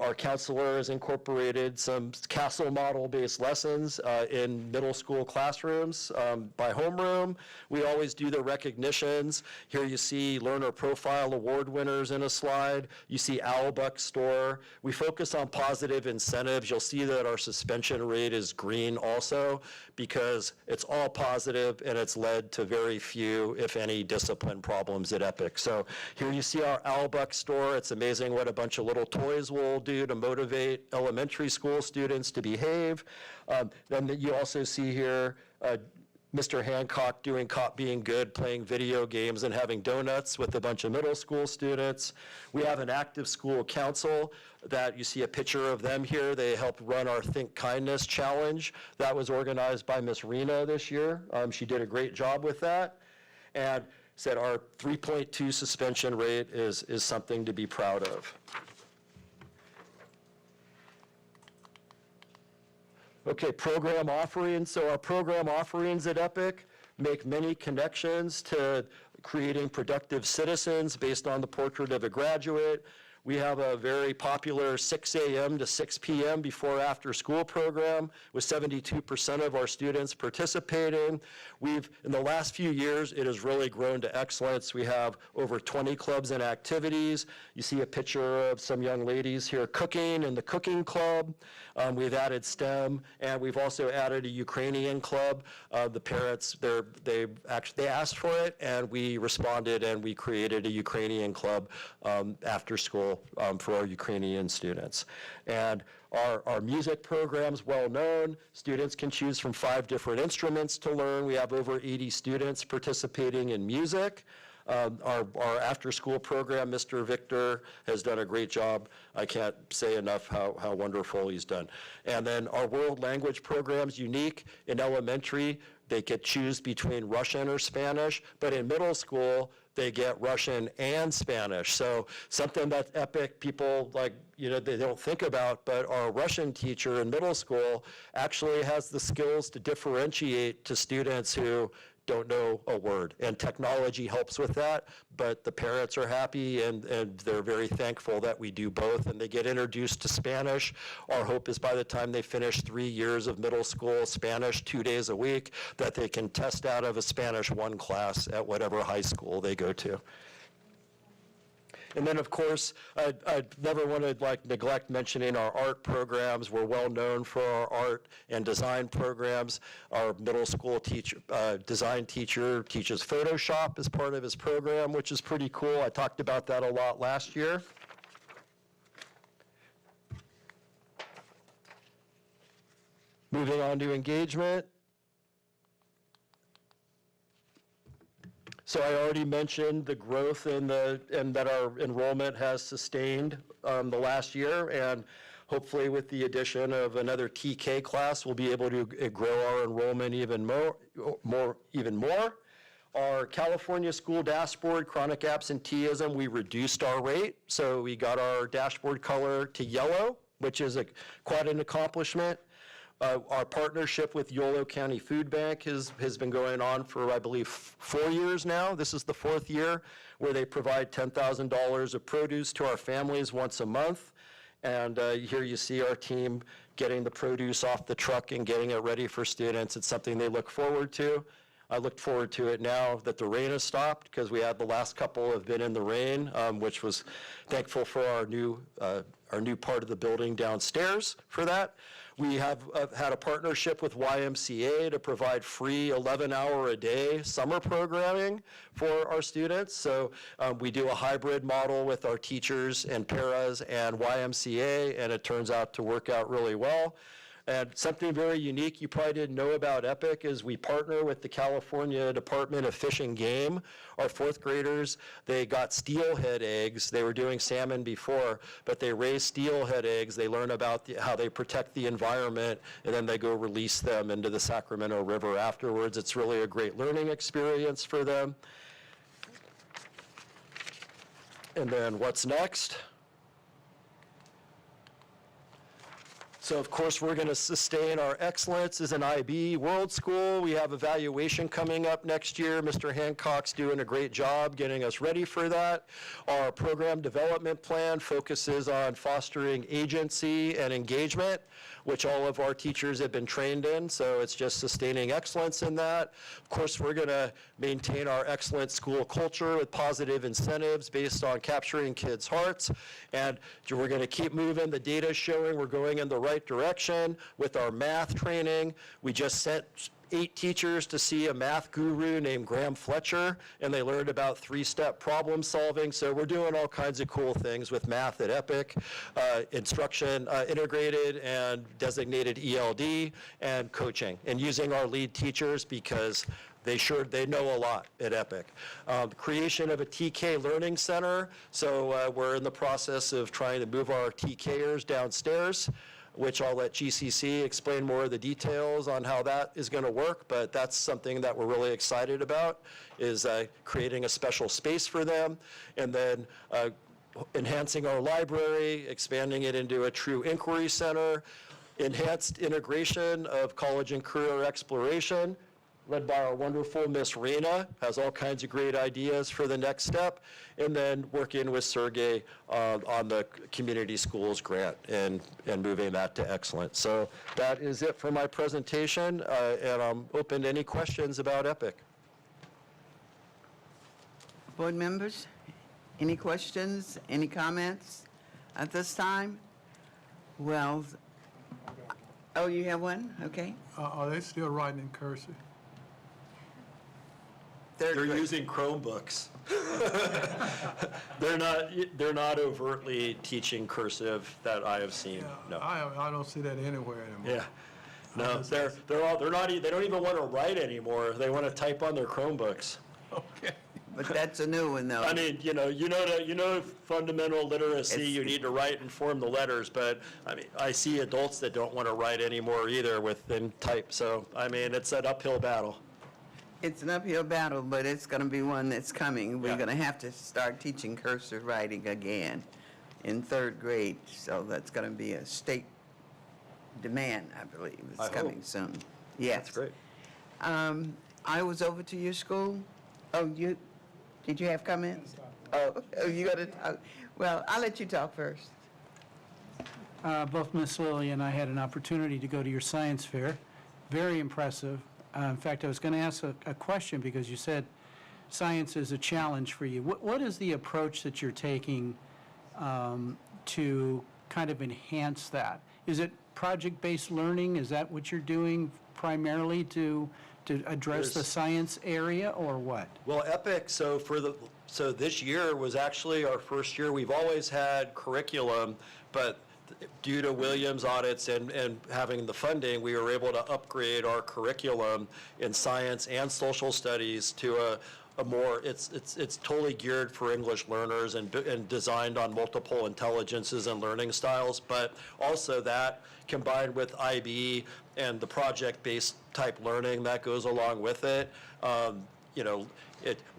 Our counselor has incorporated some castle model-based lessons in middle school classrooms by homeroom. We always do the recognitions. Here you see learner profile award winners in a slide. You see Owl Buck Store. We focus on positive incentives. You'll see that our suspension rate is green also, because it's all positive and it's led to very few, if any, discipline problems at Epic. So here you see our Owl Buck Store. It's amazing what a bunch of little toys will do to motivate elementary school students to behave. Then you also see here Mr. Hancock doing Cop Being Good, playing video games and having donuts with a bunch of middle school students. We have an active school council that you see a picture of them here. They helped run our Think Kindness Challenge. That was organized by Miss Rena this year. She did a great job with that. And said our 3.2 suspension rate is something to be proud of. Okay, program offerings. So our program offerings at Epic make many connections to creating productive citizens based on the portrait of a graduate. We have a very popular 6 a.m. to 6 p.m. before after school program with 72% of our students participating. In the last few years, it has really grown to excellence. We have over 20 clubs and activities. You see a picture of some young ladies here cooking in the cooking club. We've added STEM, and we've also added a Ukrainian club. The parents, they asked for it, and we responded, and we created a Ukrainian club after school for our Ukrainian students. And our music program's well known. Students can choose from 5 different instruments to learn. We have over 80 students participating in music. Our after-school program, Mr. Victor, has done a great job. I can't say enough how wonderful he's done. And then our world language program's unique. In elementary, they could choose between Russian or Spanish, but in middle school, they get Russian and Spanish. So something that Epic people they don't think about, but our Russian teacher in middle school actually has the skills to differentiate to students who don't know a word. And technology helps with that, but the parents are happy and they're very thankful that we do both, and they get introduced to Spanish. Our hope is by the time they finish 3 years of middle school Spanish 2 days a week, that they can test out of a Spanish 1 class at whatever high school they go to. And then, of course, I never want to neglect mentioning our art programs. We're well known for our art and design programs. Our middle school design teacher teaches Photoshop as part of his program, which is pretty cool. I talked about that a lot last year. Moving on to engagement. So I already mentioned the growth and that our enrollment has sustained the last year, and hopefully with the addition of another TK class, we'll be able to grow our enrollment even more. Our California School Dashboard, Chronic Absenteeism, we reduced our rate, so we got our dashboard color to yellow, which is quite an accomplishment. Our partnership with Yolo County Food Bank has been going on for, I believe, 4 years now. This is the 4th year where they provide $10,000 of produce to our families once a month. And here you see our team getting the produce off the truck and getting it ready for students. It's something they look forward to. I look forward to it now that the rain has stopped, because we had the last couple have been in the rain, which was thankful for our new part of the building downstairs for that. We have had a partnership with YMCA to provide free 11-hour-a-day summer programming for our students. So we do a hybrid model with our teachers and paras and YMCA, and it turns out to work out really well. And something very unique you probably didn't know about Epic is we partner with the California Department of Fish and Game. Our 4th graders, they got steelhead eggs. They were doing salmon before, but they raise steelhead eggs. They learn about how they protect the environment, and then they go release them into the Sacramento River afterwards. It's really a great learning experience for them. And then what's next? So of course, we're going to sustain our excellence as an IB World School. We have evaluation coming up next year. Mr. Hancock's doing a great job getting us ready for that. Our program development plan focuses on fostering agency and engagement, which all of our teachers have been trained in, so it's just sustaining excellence in that. Of course, we're going to maintain our excellent school culture with positive incentives based on capturing kids' hearts, and we're going to keep moving. The data is showing we're going in the right direction with our math training. We just sent 8 teachers to see a math guru named Graham Fletcher, and they learned about 3-step problem solving. So we're doing all kinds of cool things with math at Epic, instruction integrated and designated ELD, and coaching, and using our lead teachers because they know a lot at Epic. The creation of a TK Learning Center. So we're in the process of trying to move our TKers downstairs, which I'll let GCC explain more of the details on how that is going to work, but that's something that we're really excited about, is creating a special space for them, and then enhancing our library, expanding it into a true inquiry center, enhanced integration of college and career exploration, led by our wonderful Miss Rena, has all kinds of great ideas for the next step, and then working with Sergey on the community schools grant and moving that to excellence. So that is it for my presentation, and I'm open to any questions about Epic. Board members, any questions, any comments at this time? Well, oh, you have one? Okay. Are they still writing in cursive? They're using Chromebooks. They're not overtly teaching cursive that I have seen. No. I don't see that anywhere anymore. Yeah. No, they don't even want to write anymore. They want to type on their Chromebooks. Okay. But that's a new one, though. I mean, you know fundamental literacy, you need to write and form the letters, but I mean, I see adults that don't want to write anymore either within type. So, I mean, it's an uphill battle. It's an uphill battle, but it's going to be one that's coming. We're Yeah. going to have to start teaching cursive writing again in 3rd grade, so that's going to be a state demand, I believe. It's coming soon. Yes. That's great. I was over to your school. Oh, did you have comments? Oh, you got to talk. Well, I'll let you talk first. Both Miss Lilly and I had an opportunity to go to your science fair. Very impressive. In fact, I was going to ask a question because you said science is a challenge for you. What is the approach that you're taking to kind of enhance that? Is it project-based learning? Is that what you're doing primarily to address the science area, or what? Well, Epic, so this year was actually our first year. We've always had curriculum, but due to Williams audits and having the funding, we were able to upgrade our curriculum in science and social studies to a more, it's totally geared for English learners and designed on multiple intelligences and learning styles, but also that combined with IB and the project-based type learning that goes along with it,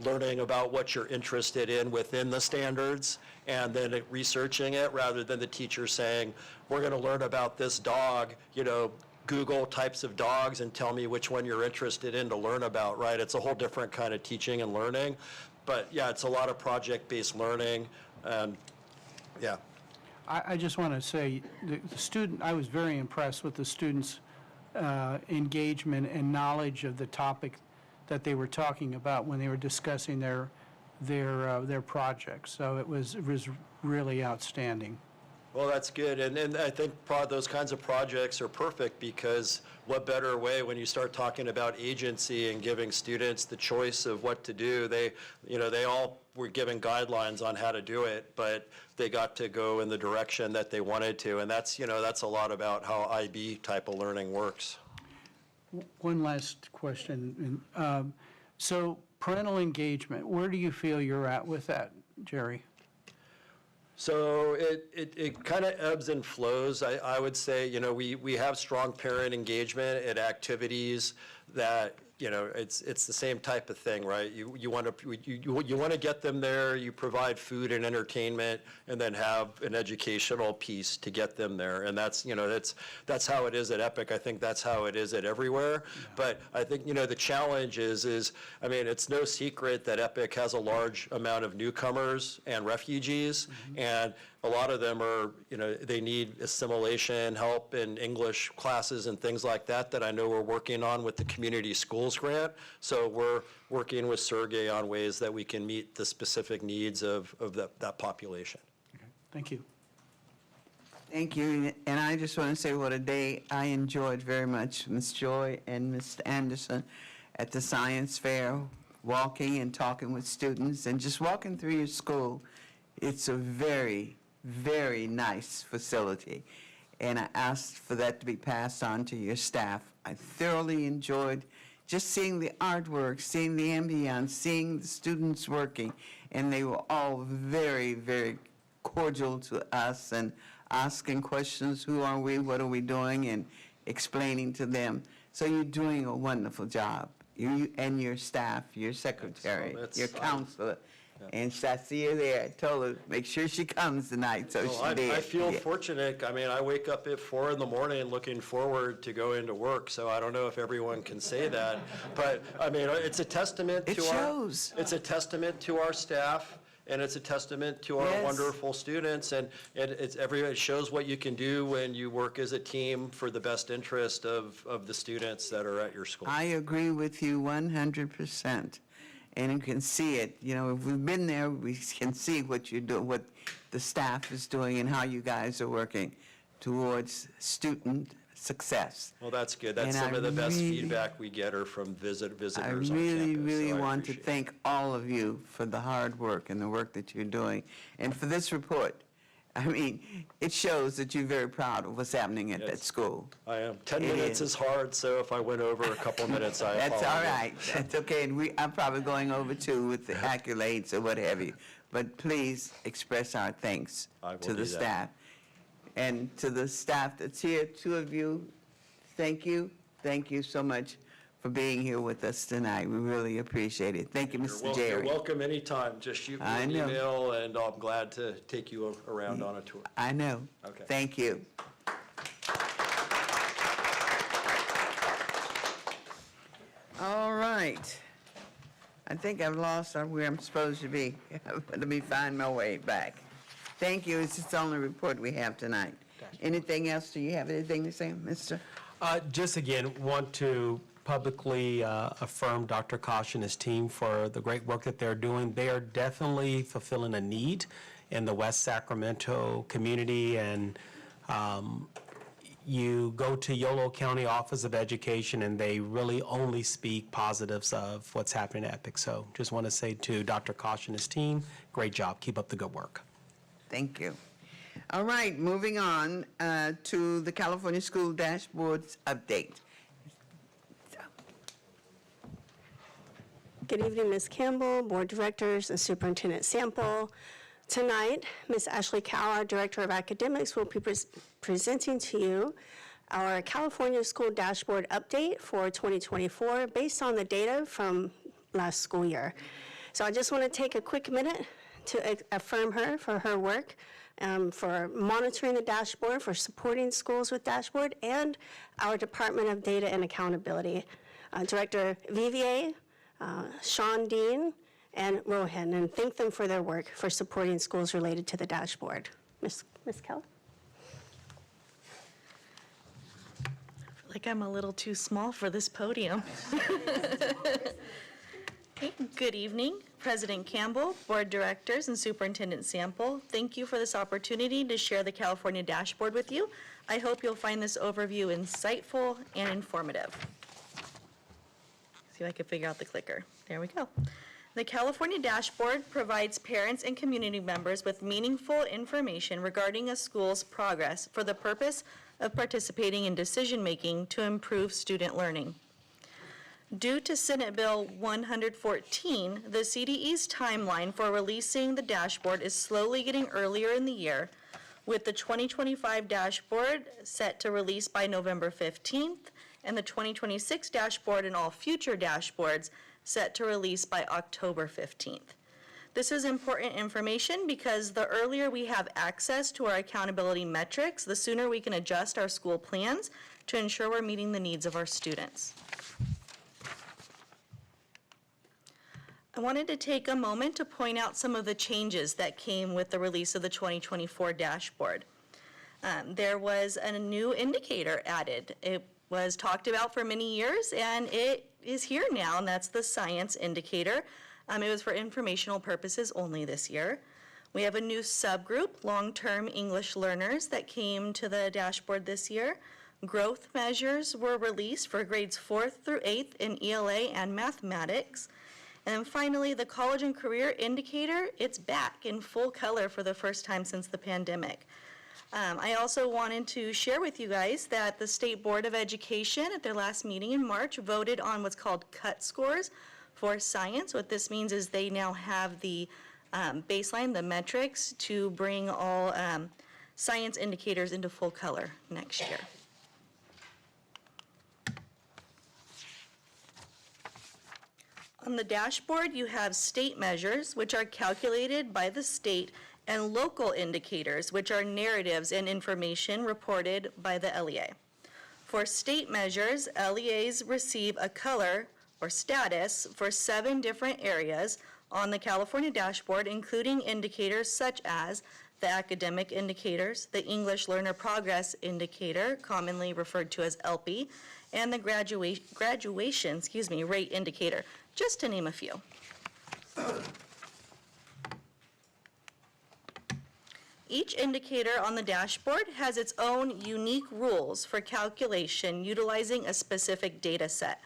learning about what you're interested in within the standards, and then researching it rather than the teacher saying, we're going to learn about this dog, Google types of dogs and tell me which one you're interested in to learn about, right? It's a whole different kind of teaching and learning. But yeah, it's a lot of project-based learning. Yeah. I just want to say, I was very impressed with the students' engagement and knowledge of the topic that they were talking about when they were discussing their projects. So it was really outstanding. Well, that's good. And I think those kinds of projects are perfect because what better way when you start talking about agency and giving students the choice of what to do. They all were given guidelines on how to do it, but they got to go in the direction that they wanted to. And that's a lot about how IB type of learning works. One last question. So parental engagement, where do you feel you're at with that, Jerry? So it kind of ebbs and flows. I would say, we have strong parent engagement at activities that, it's the same type of thing, right? You want to get them there, you provide food and entertainment, and then have an educational piece to get them there. And that's how it is at Epic. I think that's how it is at everywhere. But I think, the challenge is, I mean, it's no secret that Epic has a large amount of newcomers and refugees, and a lot of them are, they need assimilation help in English classes and things like that I know we're working on with the Community Schools Grant. So we're working with Sergey on ways that we can meet the specific needs of that population. Thank you. Thank you. And I just want to say what a day I enjoyed very much, Ms. Joy and Mr. Anderson, at the science fair, walking and talking with students and just walking through your school. It's a very, very nice facility. And I asked for that to be passed on to your staff. I thoroughly enjoyed just seeing the artwork, seeing the ambiance, seeing the students working. And they were all very, very cordial to us and asking questions, who are we, what are we doing, and explaining to them. So you're doing a wonderful job. You and your staff, your secretary, your counselor. And I see her there. I told her, make sure she comes tonight, so she did. I feel fortunate. I mean, I wake up at 4 in the morning looking forward to go into work, so I don't know if everyone can say that. But, I mean, it's a testament to it's a testament to our staff, and it's a testament to our wonderful students, and it shows what you can do when you work as a team for the best interest of the students that are at your school. I agree with you 100%. And you can see it. If we've been there, we can see what you do, what the staff is doing, and how you guys are working towards student success. Well, that's good. That's some of the best feedback we get are from visitors on campus. I really want to thank all of you for the hard work and the work that you're doing, and for this report. I mean, it shows that you're very proud of what's happening at that school. I am. 10 minutes is hard, so if I went over a couple minutes, I apologize. That's all right. That's okay. And I'm probably going over too with the accolades or what have you. But please express our thanks to the staff. And to the staff that's here, 2 of you, thank you. Thank you so much for being here with us tonight. We really appreciate it. Thank you, Mr. Jerry. You're welcome anytime. Just shoot me an email, and I'm glad to take you around on a tour. I know. Okay. Thank you. All right. I think I've lost where I'm supposed to be. Let me find my way back. Thank you. It's the only report we have tonight. Anything else? Do you have anything to say, Mr.? Just again, want to publicly affirm Dr. Kosh and his team for the great work that they're doing. They are definitely fulfilling a need in the West Sacramento community, and you go to Yolo County Office of Education and they really only speak positives of what's happening at Epic. So just want to say to Dr. Kosh and his team, great job. Keep up the good work. Thank you. All right, moving on to the California School Dashboards update. Good evening, Ms. Campbell, Board Directors, and Superintendent Sample. Tonight, Ms. Ashley Cow, our Director of Academics, will be presenting to you our California School Dashboard update for 2024 based on the data from last school year. So I just want to take a quick minute to affirm her for her work, for monitoring the dashboard, for supporting schools with dashboard, and our Department of Data and Accountability. Director Vivier, Sean Dean, and Rohan, and thank them for their work for supporting schools related to the dashboard. Ms. Keller? I feel like I'm a little too small for this podium. Good evening, President Campbell, Board Directors, and Superintendent Sample. Thank you for this opportunity to share the California Dashboard with you. I hope you'll find this overview insightful and informative. See if I can figure out the clicker. There we go. The California Dashboard provides parents and community members with meaningful information regarding a school's progress for the purpose of participating in decision-making to improve student learning. Due to Senate Bill 114, the CDE's timeline for releasing the dashboard is slowly getting earlier in the year, with the 2025 dashboard set to release by November 15th and the 2026 dashboard and all future dashboards set to release by October 15th. This is important information because the earlier we have access to our accountability metrics, the sooner we can adjust our school plans to ensure we're meeting the needs of our students. I wanted to take a moment to point out some of the changes that came with the release of the 2024 dashboard. There was a new indicator added. It was talked about for many years, and it is here now, and that's the science indicator. It was for informational purposes only this year. We have a new subgroup, long-term English learners, that came to the dashboard this year. Growth measures were released for grades 4th through 8th in ELA and mathematics. And then finally, the college and career indicator, it's back in full color for the first time since the pandemic. I also wanted to share with you guys that the State Board of Education at their last meeting in March voted on what's called cut scores for science. What this means is they now have the baseline, the metrics, to bring all science indicators into full color next year. On the dashboard, you have state measures, which are calculated by the state, and local indicators, which are narratives and information reported by the LEA. For state measures, LEAs receive a color or status for 7 different areas on the California dashboard, including indicators such as the academic indicators, the English Learner Progress Indicator, commonly referred to as ELPI, and the graduation rate indicator, just to name a few. Each indicator on the dashboard has its own unique rules for calculation utilizing a specific data set.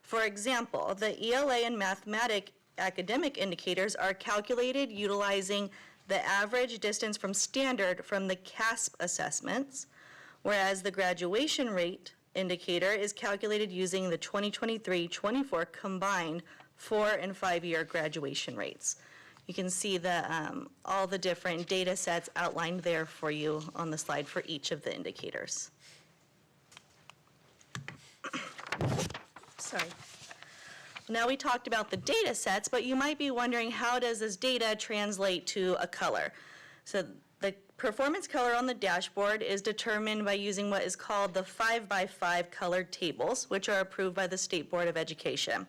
For example, the ELA and mathematics academic indicators are calculated utilizing the average distance from standard from the CASP assessments, whereas the graduation rate indicator is calculated using the 2023-24 combined 4- and 5-year graduation rates. You can see all the different data sets outlined there for you on the slide for each of the indicators. Sorry. Now we talked about the data sets, but you might be wondering, how does this data translate to a color? So the performance color on the dashboard is determined by using what is called the 5x5 colored tables, which are approved by the State Board of Education.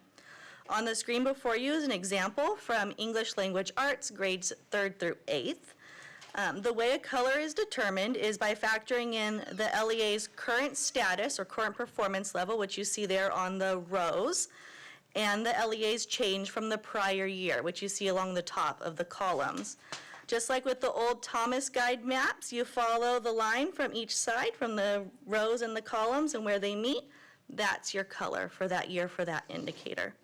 On the screen before you is an example from English Language Arts, grades 3rd through 8th. The way a color is determined is by factoring in the LEA's current status or current performance level, which you see there on the rows, and the LEA's change from the prior year, which you see along the top of the columns. Just like with the old Thomas Guide maps, you follow the line from each side, from the rows and the columns and where they meet. That's your color for that year for that indicator.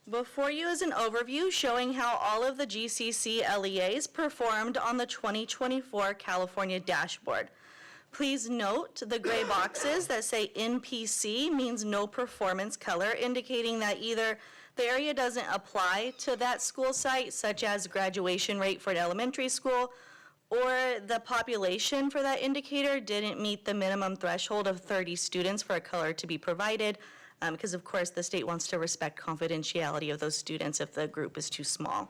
Before you is an overview showing how all of the GCC LEAs performed on the 2024 California dashboard. Please note the gray boxes that say NPC means no performance color, indicating that either the area doesn't apply to that school site, such as graduation rate for an elementary school, or the population for that indicator didn't meet the minimum threshold of 30 students for a color to be provided, because of course the state wants to respect confidentiality of those students if the group is too small.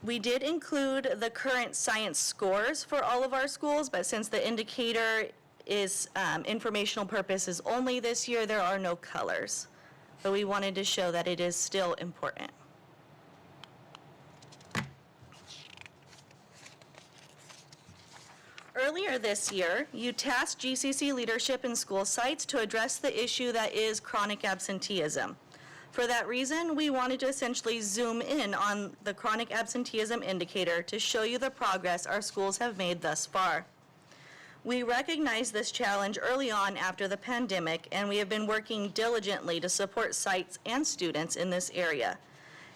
We did include the current science scores for all of our schools, but since the indicator is informational purposes only this year, there are no colors. But we wanted to show that it is still important. Earlier this year, you tasked GCC leadership in school sites to address the issue that is chronic absenteeism. For that reason, we wanted to essentially zoom in on the chronic absenteeism indicator to show you the progress our schools have made thus far. We recognized this challenge early on after the pandemic, and we have been working diligently to support sites and students in this area.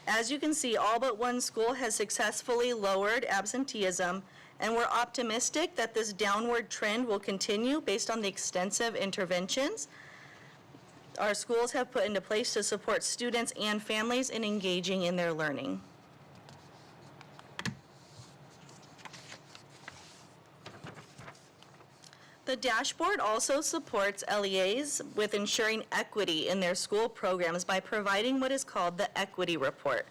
As you can see, all but one school has successfully lowered absenteeism, and we're optimistic that this downward trend will continue based on the extensive interventions our schools have put into place to support students and families in engaging in their learning. The dashboard also supports LEAs with ensuring equity in their school programs by providing what is called the Equity Report.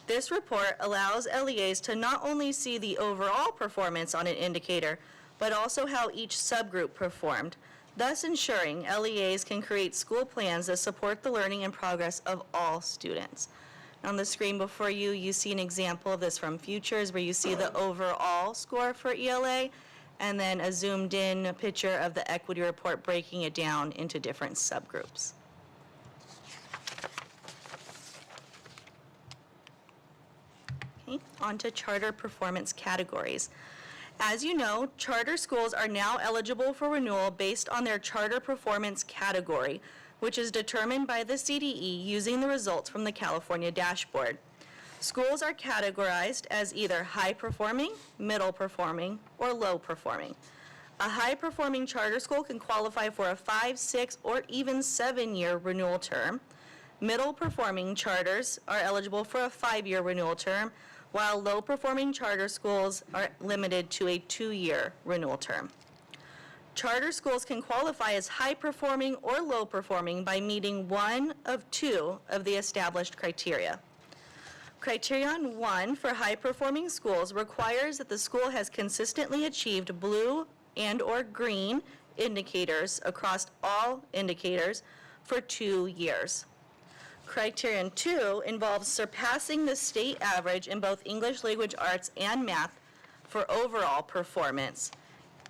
This report allows LEAs to not only see the overall performance on an indicator, but also how each subgroup performed, thus ensuring LEAs can create school plans that support the learning and progress of all students. On the screen before you, you see an example of this from Futures, where you see the overall score for ELA, and then a zoomed-in picture of the equity report breaking it down into different subgroups. Okay, on to charter performance categories. As you know, charter schools are now eligible for renewal based on their charter performance category, which is determined by the CDE using the results from the California dashboard. Schools are categorized as either high-performing, middle-performing, or low-performing. A high-performing charter school can qualify for a 5, 6, or even 7-year renewal term. Middle-performing charters are eligible for a 5-year renewal term, while low-performing charter schools are limited to a 2-year renewal term. Charter schools can qualify as high-performing or low-performing by meeting one of two of the established criteria. Criterion 1 for high-performing schools requires that the school has consistently achieved blue and/or green indicators across all indicators for 2 years. Criterion 2 involves surpassing the state average in both English language arts and math for overall performance,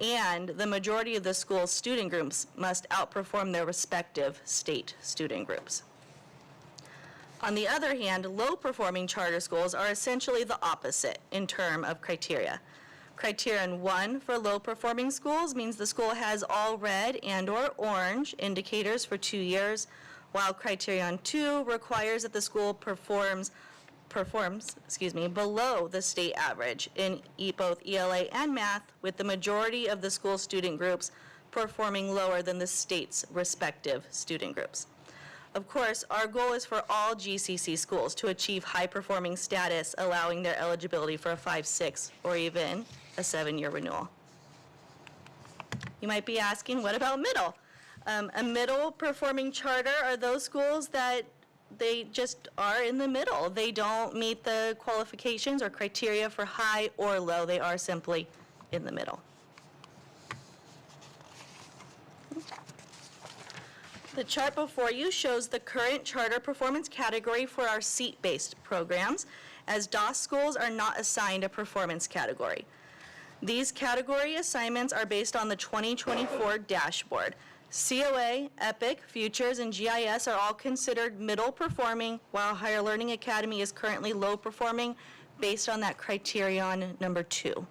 and the majority of the school's student groups must outperform their respective state student groups. On the other hand, low-performing charter schools are essentially the opposite in terms of criteria. Criterion 1 for low-performing schools means the school has all red and/or orange indicators for 2 years, while Criterion 2 requires that the school performs below the state average in both ELA and math, with the majority of the school student groups performing lower than the state's respective student groups. Of course, our goal is for all GCC schools to achieve high-performing status, allowing their eligibility for a 5, 6, or even a 7-year renewal. You might be asking, what about middle? A middle-performing charter are those schools that they just are in the middle. They don't meet the qualifications or criteria for high or low. They are simply in the middle. The chart before you shows the current charter performance category for our seat-based programs, as DOS schools are not assigned a performance category. These category assignments are based on the 2024 dashboard. COA, EPIC, Futures, and GIS are all considered middle performing, while Higher Learning Academy is currently low performing based on that criterion number 2.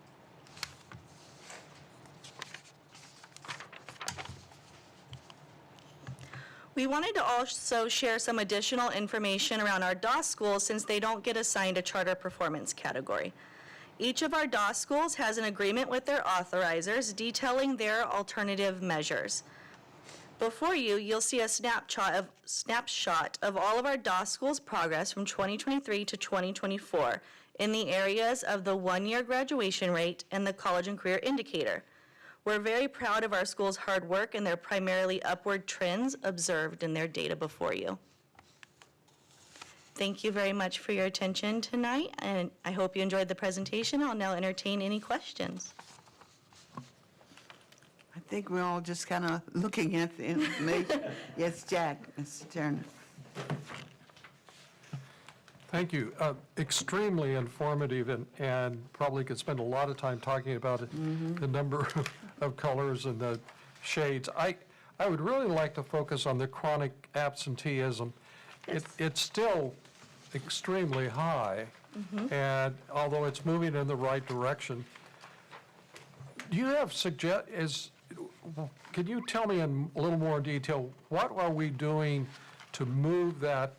We wanted to also share some additional information around our DOS schools since they don't get assigned a charter performance category. Each of our DOS schools has an agreement with their authorizers detailing their alternative measures. Before you, you'll see a snapshot of all of our DOS schools' progress from 2023 to 2024 in the areas of the 1-year graduation rate and the college and career indicator. We're very proud of our school's hard work and their primarily upward trends observed in their data before you. Thank you very much for your attention tonight, and I hope you enjoyed the presentation. I'll now entertain any questions. I think we're all just kind of looking at the information. Yes, Jack, Mr. Turner. Thank you. Extremely informative and probably could spend a lot of time talking about it, the number of colors and the shades. I would really like to focus on the chronic absenteeism. It's still extremely high, and although it's moving in the right direction, do you have can you tell me in a little more detail, what are we doing to move that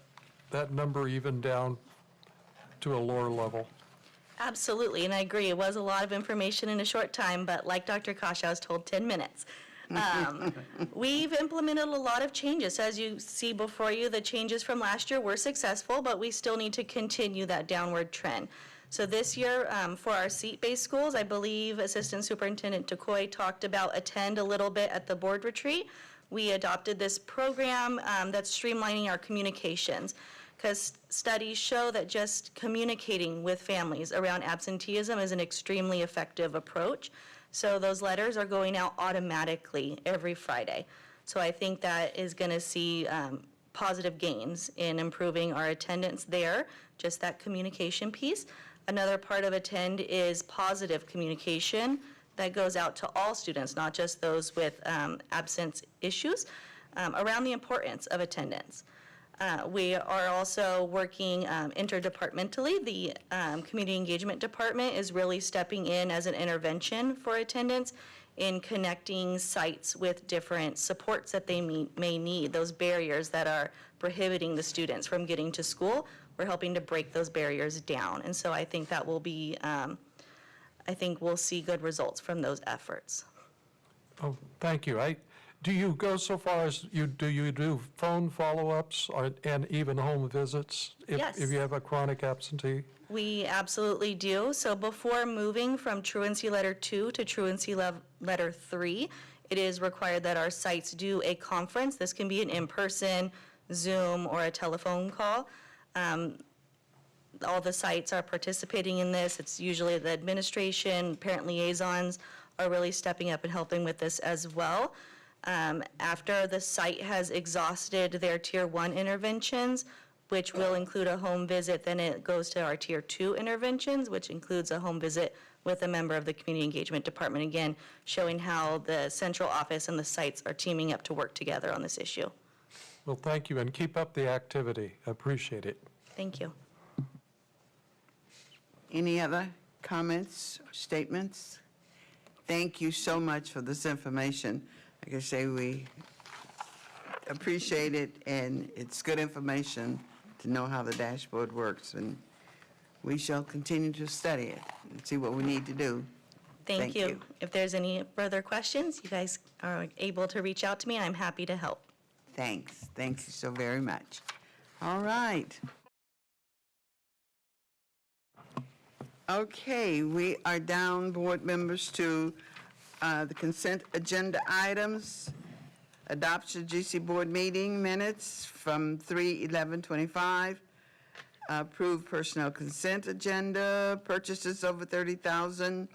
number even down to a lower level? Absolutely, and I agree. It was a lot of information in a short time, but like Dr. Kosh, I was told 10 minutes. We've implemented a lot of changes. As you see before you, the changes from last year were successful, but we still need to continue that downward trend. So this year, for our seat-based schools, I believe Assistant Superintendent Decoy talked about attend a little bit at the board retreat. We adopted this program that's streamlining our communications, because studies show that just communicating with families around absenteeism is an extremely effective approach. So those letters are going out automatically every Friday. So I think that is going to see positive gains in improving our attendance there, just that communication piece. Another part of attend is positive communication that goes out to all students, not just those with absence issues, around the importance of attendance. We are also working interdepartmentally. The Community Engagement Department is really stepping in as an intervention for attendance in connecting sites with different supports that they may need, those barriers that are prohibiting the students from getting to school. We're helping to break those barriers down. And so I think that will be, I think we'll see good results from those efforts. Oh, thank you. Do you go so far as you do phone follow-ups and even home visits? Yes. If you have a chronic absentee? We absolutely do. So before moving from truancy letter 2 to truancy letter 3, it is required that our sites do a conference. This can be an in-person, Zoom, or a telephone call. All the sites are participating in this. It's usually the administration, parent liaisons are really stepping up and helping with this as well. After the site has exhausted their Tier 1 interventions, which will include a home visit, then it goes to our Tier 2 interventions, which includes a home visit with a member of the Community Engagement Department, again, showing how the central office and the sites are teaming up to work together on this issue. Well, thank you, and keep up the activity. I appreciate it. Thank you. Any other comments or statements? Thank you so much for this information. Like I say, we appreciate it, and it's good information to know how the dashboard works, and we shall continue to study it and see what we need to do. Thank you. If there's any further questions, you guys are able to reach out to me, and I'm happy to help. Thanks. Thank you so very much. All right. Okay, we are down, board members, to the consent agenda items. Adoption of GC board meeting minutes from 3/11/25. Approved personnel consent agenda, purchases over $30,000,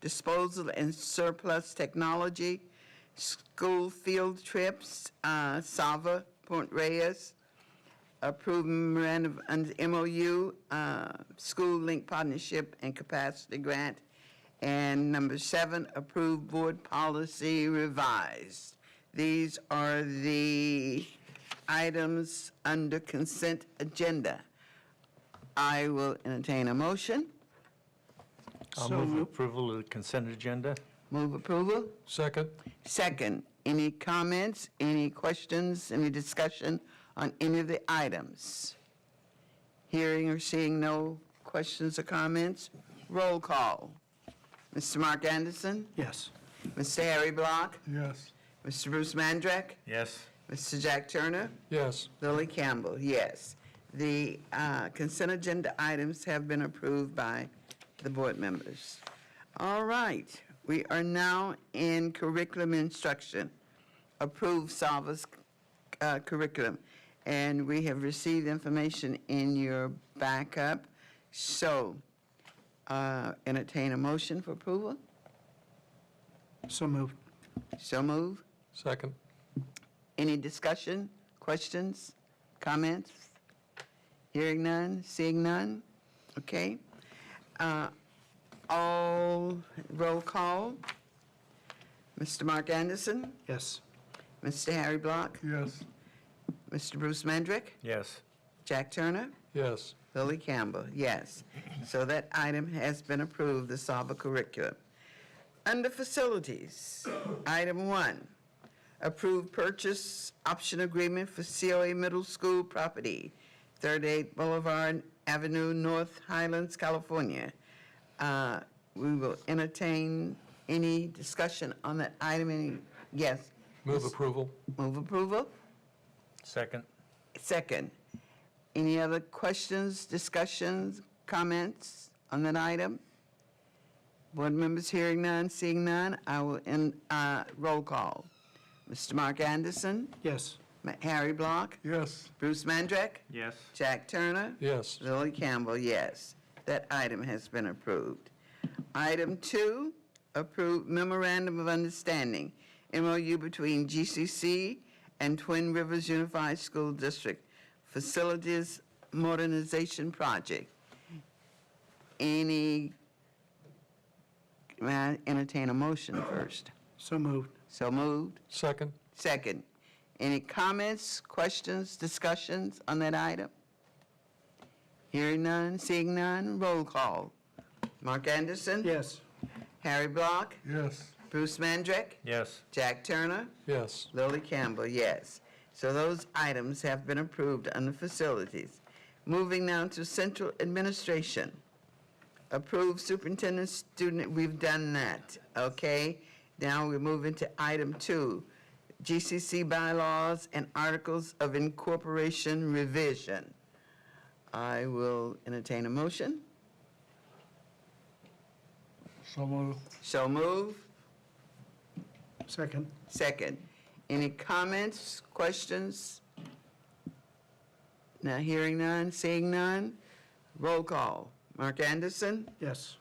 disposal and surplus technology, school field trips, Sava, Point Reyes, approved memorandum of MOU, school link partnership and capacity grant, and number 7, approved board policy revised. These are the items under consent agenda. I will entertain a motion. I'll move approval of the consent agenda. Move approval. Second. Second. Any comments, any questions, any discussion on any of the items? Hearing or seeing no questions or comments, roll call. Mr. Mark Anderson? Yes. Mr. Harry Block? Yes. Mr. Bruce Mandrack? Yes. Mr. Jack Turner? Yes. Lily Campbell, yes. The consent agenda items have been approved by the board members. All right, we are now in curriculum instruction. Approved Salva's curriculum. And we have received information in your backup. So, entertain a motion for approval? So moved. So move. Second. Any discussion, questions, comments? Hearing none, seeing none? Okay. All roll call. Mr. Mark Anderson? Yes. Mr. Harry Block? Yes. Mr. Bruce Mendrick? Yes. Jack Turner? Yes. Lily Campbell, yes. So that item has been approved, the SAVA curriculum. Under facilities, item 1, approved purchase option agreement for COA Middle School property, 38 Boulevard Avenue, North Highlands, California. We will entertain any discussion on that item. Yes? Move approval. Move approval? Second. Second. Any other questions, discussions, comments on that item? Board members hearing none, seeing none, I will end, roll call. Mr. Mark Anderson? Yes. Harry Block? Yes. Bruce Mandrek? Yes. Jack Turner? Yes. Lily Campbell, yes. That item has been approved. Item 2, approve memorandum of understanding, MOU between GCC and Twin Rivers Unified School District Facilities Modernization Project. May I entertain a motion first? So moved. So moved? Second? Second. Any comments, questions, discussions on that item? Hearing none, seeing none, roll call. Mark Anderson? Yes. Harry Block? Yes. Bruce Mandrek? Yes. Jack Turner? Yes. Lily Campbell, yes. So those items have been approved under facilities. Moving now to central administration. Approved superintendent student, we've done that, okay? Now we're moving to item 2, GCC bylaws and articles of incorporation revision. I will entertain a motion. So moved. So move. Second. Second. Any comments, questions? Now hearing none, seeing none, roll call. Mark Anderson? Yes.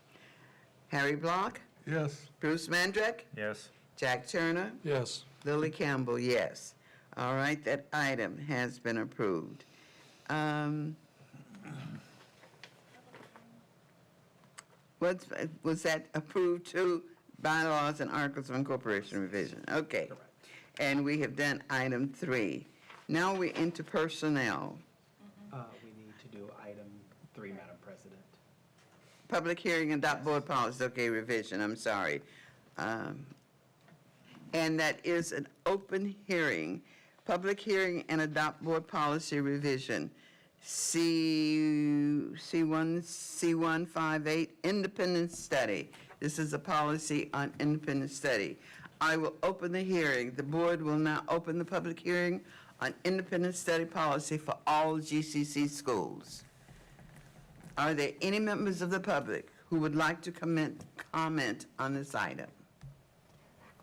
Harry Block? Yes. Bruce Mandrek? Yes. Jack Turner? Yes. Lily Campbell, yes. All right, that item has been approved. Was that approved to bylaws and articles of incorporation revision? Okay. And we have done item 3. Now we're into personnel. We need to do item 3, Madam President. Public hearing and adopt board policy, okay, revision, I'm sorry. And that is an open hearing, public hearing and adopt board policy revision. C158, independent study. This is a policy on independent study. I will open the hearing. The board will now open the public hearing on independent study policy for all GCC schools. Are there any members of the public who would like to comment on this item?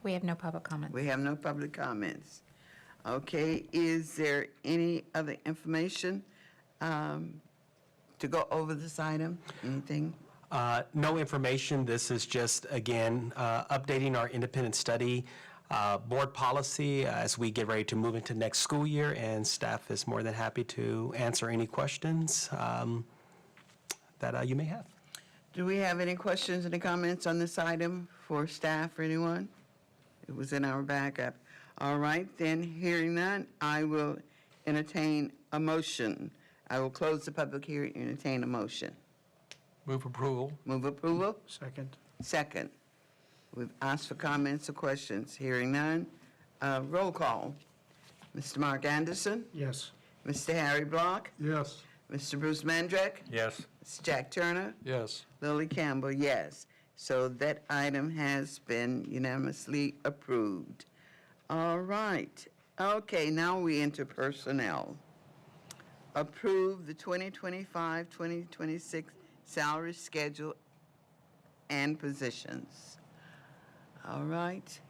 We have no public comment. We have no public comments. Okay, is there any other information to go over this item? Anything? No information. This is just, again, updating our independent study board policy as we get ready to move into next school year, and staff is more than happy to answer any questions that you may have. Do we have any questions, any comments on this item for staff or anyone? It was in our backup. All right, then, hearing none, I will entertain a motion. I will close the public hearing and entertain a motion. Move approval. Move approval? Second. Second. We've asked for comments or questions. Hearing none, roll call. Mr. Mark Anderson? Yes. Mr. Harry Block? Yes. Mr. Bruce Mandrek? Yes. Mr. Jack Turner? Yes. Lily Campbell, yes. So that item has been unanimously approved. All right. Okay, now we enter personnel. Approve the 2025-2026 salary schedule and positions. All right.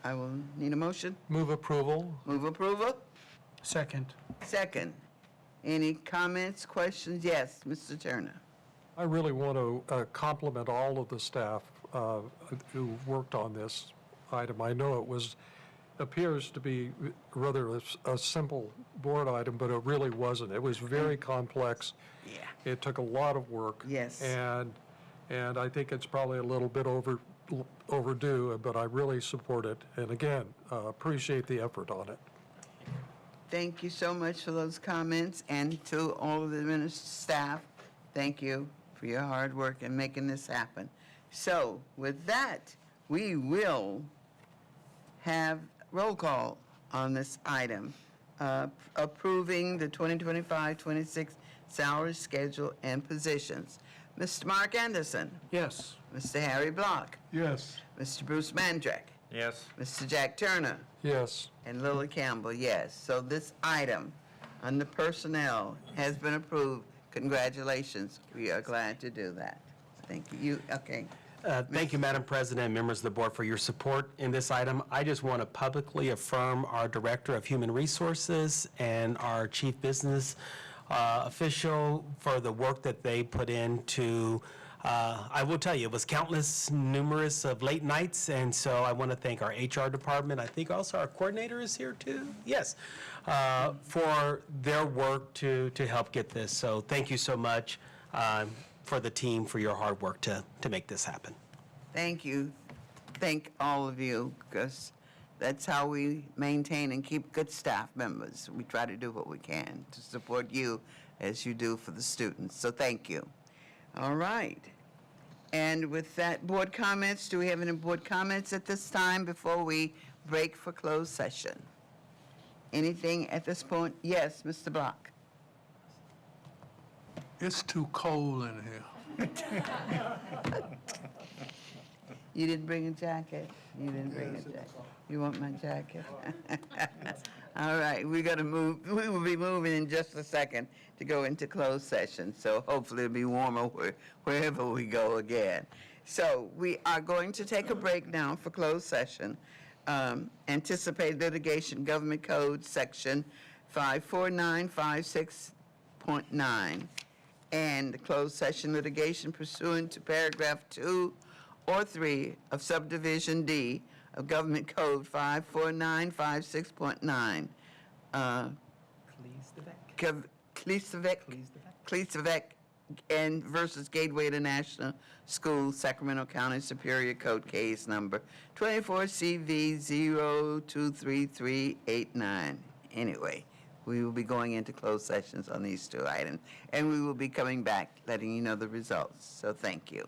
I will need a motion. Move approval. Move approval? Second. Second. Any comments, questions? Yes, Mr. Turner. I really want to compliment all of the staff who worked on this item. I know it appears to be rather a simple board item, but it really wasn't. It was very complex. Yeah. It took a lot of work. Yes. And I think it's probably a little bit overdue, but I really support it. And again, appreciate the effort on it. Thank you so much for those comments, and to all of the staff, thank you for your hard work in making this happen. So with that, we will have roll call on this item, approving the 2025-26 salary schedule and positions. Mr. Mark Anderson? Yes. Mr. Harry Block? Yes. Mr. Bruce Mandrek? Yes. Mr. Jack Turner? Yes. And Lily Campbell, yes. So this item under personnel has been approved. Congratulations. We are glad to do that. Thank you. Okay. Thank you, Madam President, members of the board, for your support in this item. I just want to publicly affirm our Director of Human Resources and our Chief Business Official for the work that they put into, I will tell you, it was countless, numerous of late nights, and so I want to thank our HR department. I think also our coordinator is here too. Yes, for their work to help get this. So thank you so much for the team for your hard work to make this happen. Thank you. Thank all of you, because that's how we maintain and keep good staff members. We try to do what we can to support you as you do for the students. So thank you. All right. And with that, board comments, do we have any board comments at this time before we break for closed session? Anything at this point? Yes, Mr. Block. It's too cold in here. You didn't bring a jacket? You didn't bring a jacket? You want my jacket? All right, we will be moving in just a second to go into closed session, so hopefully it'll be warmer wherever we go again. So we are going to take a break now for closed session. Anticipated litigation, Government Code, Section 54956.9, and the closed session litigation pursuant to paragraph 2 or 3 of subdivision D of Government Code 54956.9. Cleesevec and versus Gateway International School, Sacramento County Superior Court Case number 24CV023389. Anyway, we will be going into closed sessions on these two items, and we will be coming back letting you know the results. So thank you.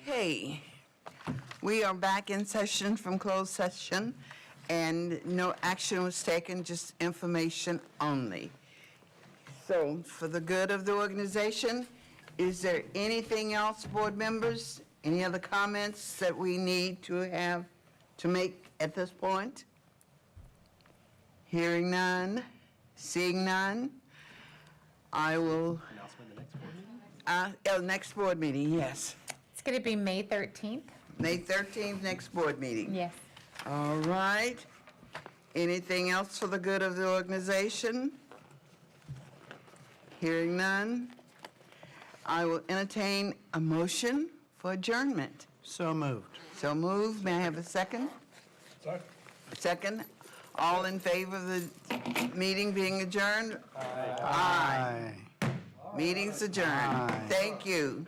Okay, we are back in session from closed session, and no action was taken, just information only. So, for the good of the organization, is there anything else, board members? Any other comments that we need to have to make at this point? Hearing none, seeing none, I will. Announcement of the next board meeting? Next board meeting, yes. It's going to be May 13th. May 13th, next board meeting. Yes. All right. Anything else for the good of the organization? Hearing none, I will entertain a motion for adjournment. So moved. So moved. May I have a second? Second. All in favor of the meeting being adjourned? Aye. Meeting's adjourned. Thank you.